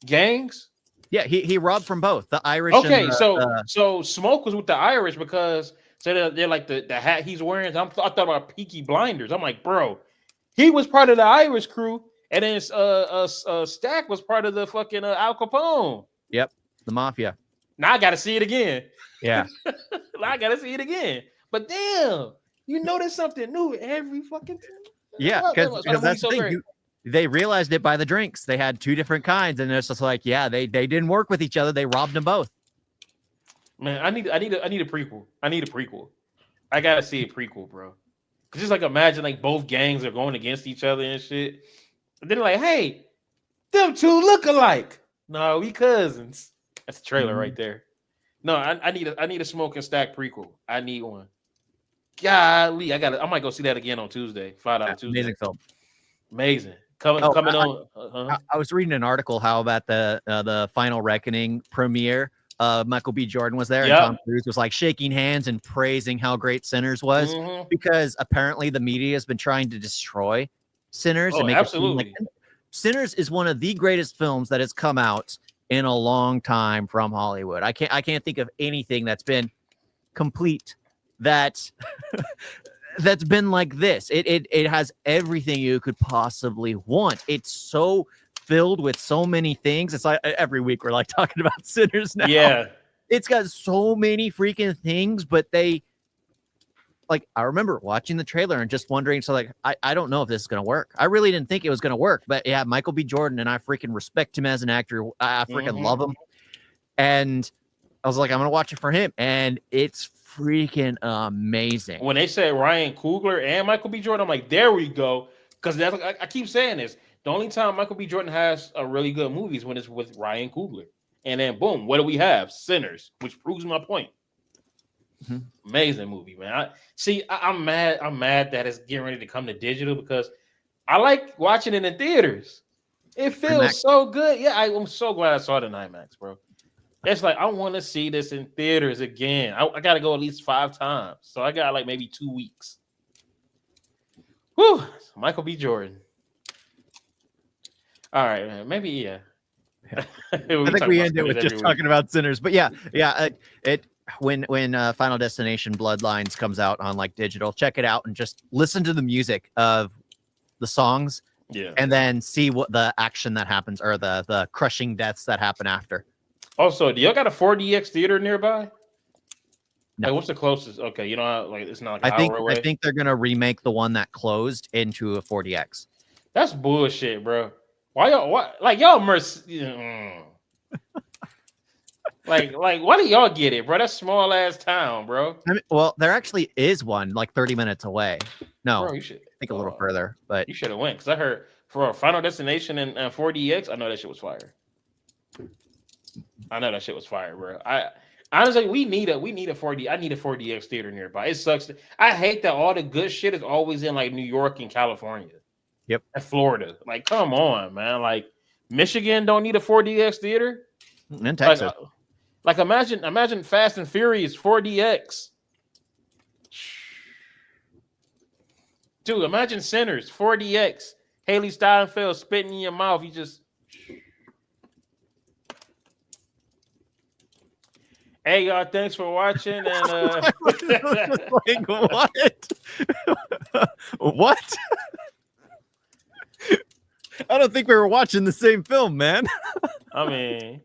gangs. Yeah, he robbed from both the Irish. Okay, so Smoke was with the Irish because they're like the hat he's wearing. I thought about Peaky Blinders. I'm like, bro, he was part of the Irish crew, and then Stack was part of the fucking Al Capone. Yep, the mafia. Now I got to see it again. Yeah, now I got to see it again. But damn, you notice something new every fucking time. Yeah, because that's the thing. They realized it by the drinks. They had two different kinds, and it's just like, yeah, they didn't work with each other. They robbed them both. Man, I need a prequel. I need a prequel. I gotta see a prequel, bro. Cause just like imagine like both gangs are going against each other and shit. And then like, hey, them two look alike. No, we cousins. That's a trailer right there. No, I need a Smoke and Stack prequel. I need one. Golly, I might go see that again on Tuesday. $5 Tuesday. Amazing film. Amazing. Coming on. I was reading an article how about the Final Reckoning premiere. Michael B. Jordan was there, and Tom Cruise was like shaking hands and praising how great Sinners was, because apparently the media has been trying to destroy Sinners and make it seem like Sinners is one of the greatest films that has come out in a long time from Hollywood. I can't think of anything that's been complete that's been like this. It has everything you could possibly want. It's so filled with so many things. It's like every week we're like talking about Sinners now. Yeah, it's got so many freaking things, but they like, I remember watching the trailer and just wondering, so like, I don't know if this is gonna work. I really didn't think it was gonna work, but yeah, Michael B. Jordan, and I freaking respect him as an actor. I freaking love him, and I was like, I'm gonna watch it for him, and it's freaking amazing. When they said Ryan Coogler and Michael B. Jordan, I'm like, there we go. Because I keep saying this. The only time Michael B. Jordan has a really good movie is when it's with Ryan Coogler. And then boom, what do we have? Sinners, which proves my point. Amazing movie, man. I'm mad that it's getting ready to come to digital, because I like watching it in theaters. It feels so good. Yeah, I'm so glad I saw it in IMAX, bro. It's like I want to see this in theaters again. I got to go at least 5 times, so I got like maybe 2 weeks. Whew, Michael B. Jordan. All right, man. Maybe yeah. I think we ended with just talking about Sinners, but yeah. When Final Destination Bloodlines comes out on like digital, check it out and just listen to the music of the songs, and then see what the action that happens or the crushing deaths that happen after. Also, do y'all got a 4DX theater nearby? No. Like, what's the closest? Okay, you know, like it's not like an hour away. I think they're gonna remake the one that closed into a 4DX. That's bullshit, bro. Why y'all mercy? like why do y'all get it, bro? That's small ass town, bro. I mean, well, there actually is one like 30 minutes away. No, bro, you should think a little further, but you should have went because I heard for a Final Destination and 4DX, I know that shit was fire. I know that shit was fire, bro. I honestly, we need a 4D. I need a 4DX theater nearby. It sucks. I hate that all the good shit is always in like New York and California. Yep. And Florida. Like, come on, man. Like, Michigan don't need a 4DX theater. In Texas. Like imagine Fast and Furious 4DX. Dude, imagine Sinners 4DX. Haley Steinfeld spitting in your mouth. You just. Hey, y'all, thanks for watching. And like, what? What? I don't think we were watching the same film, man. I mean,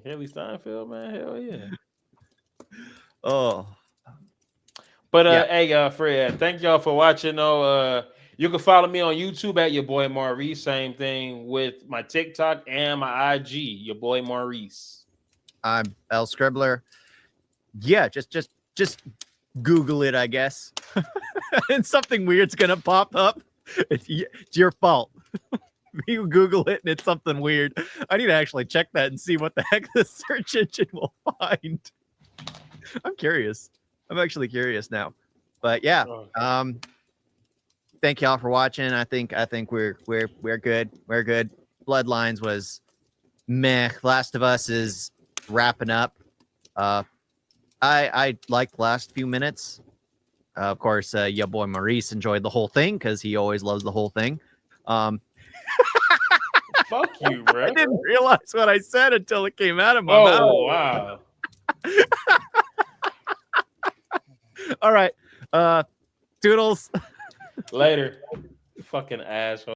Haley Steinfeld, man, hell yeah. Oh. But hey, Fred, thank y'all for watching. You can follow me on YouTube at your boy Maurice. Same thing with my TikTok and my IG, your boy Maurice. I'm EL-SCRIBBLER. Yeah, just Google it, I guess. And something weird's gonna pop up. It's your fault. You Google it and it's something weird. I need to actually check that and see what the heck the search engine will find. I'm curious. I'm actually curious now. But yeah, thank y'all for watching. I think we're good. We're good. Bloodlines was meh. Last of Us is wrapping up. I liked the last few minutes. Of course, your boy Maurice enjoyed the whole thing because he always loves the whole thing. Fuck you, bro. I didn't realize what I said until it came out of my mouth. Oh, wow. All right. Toodles. Later. Fucking asshole.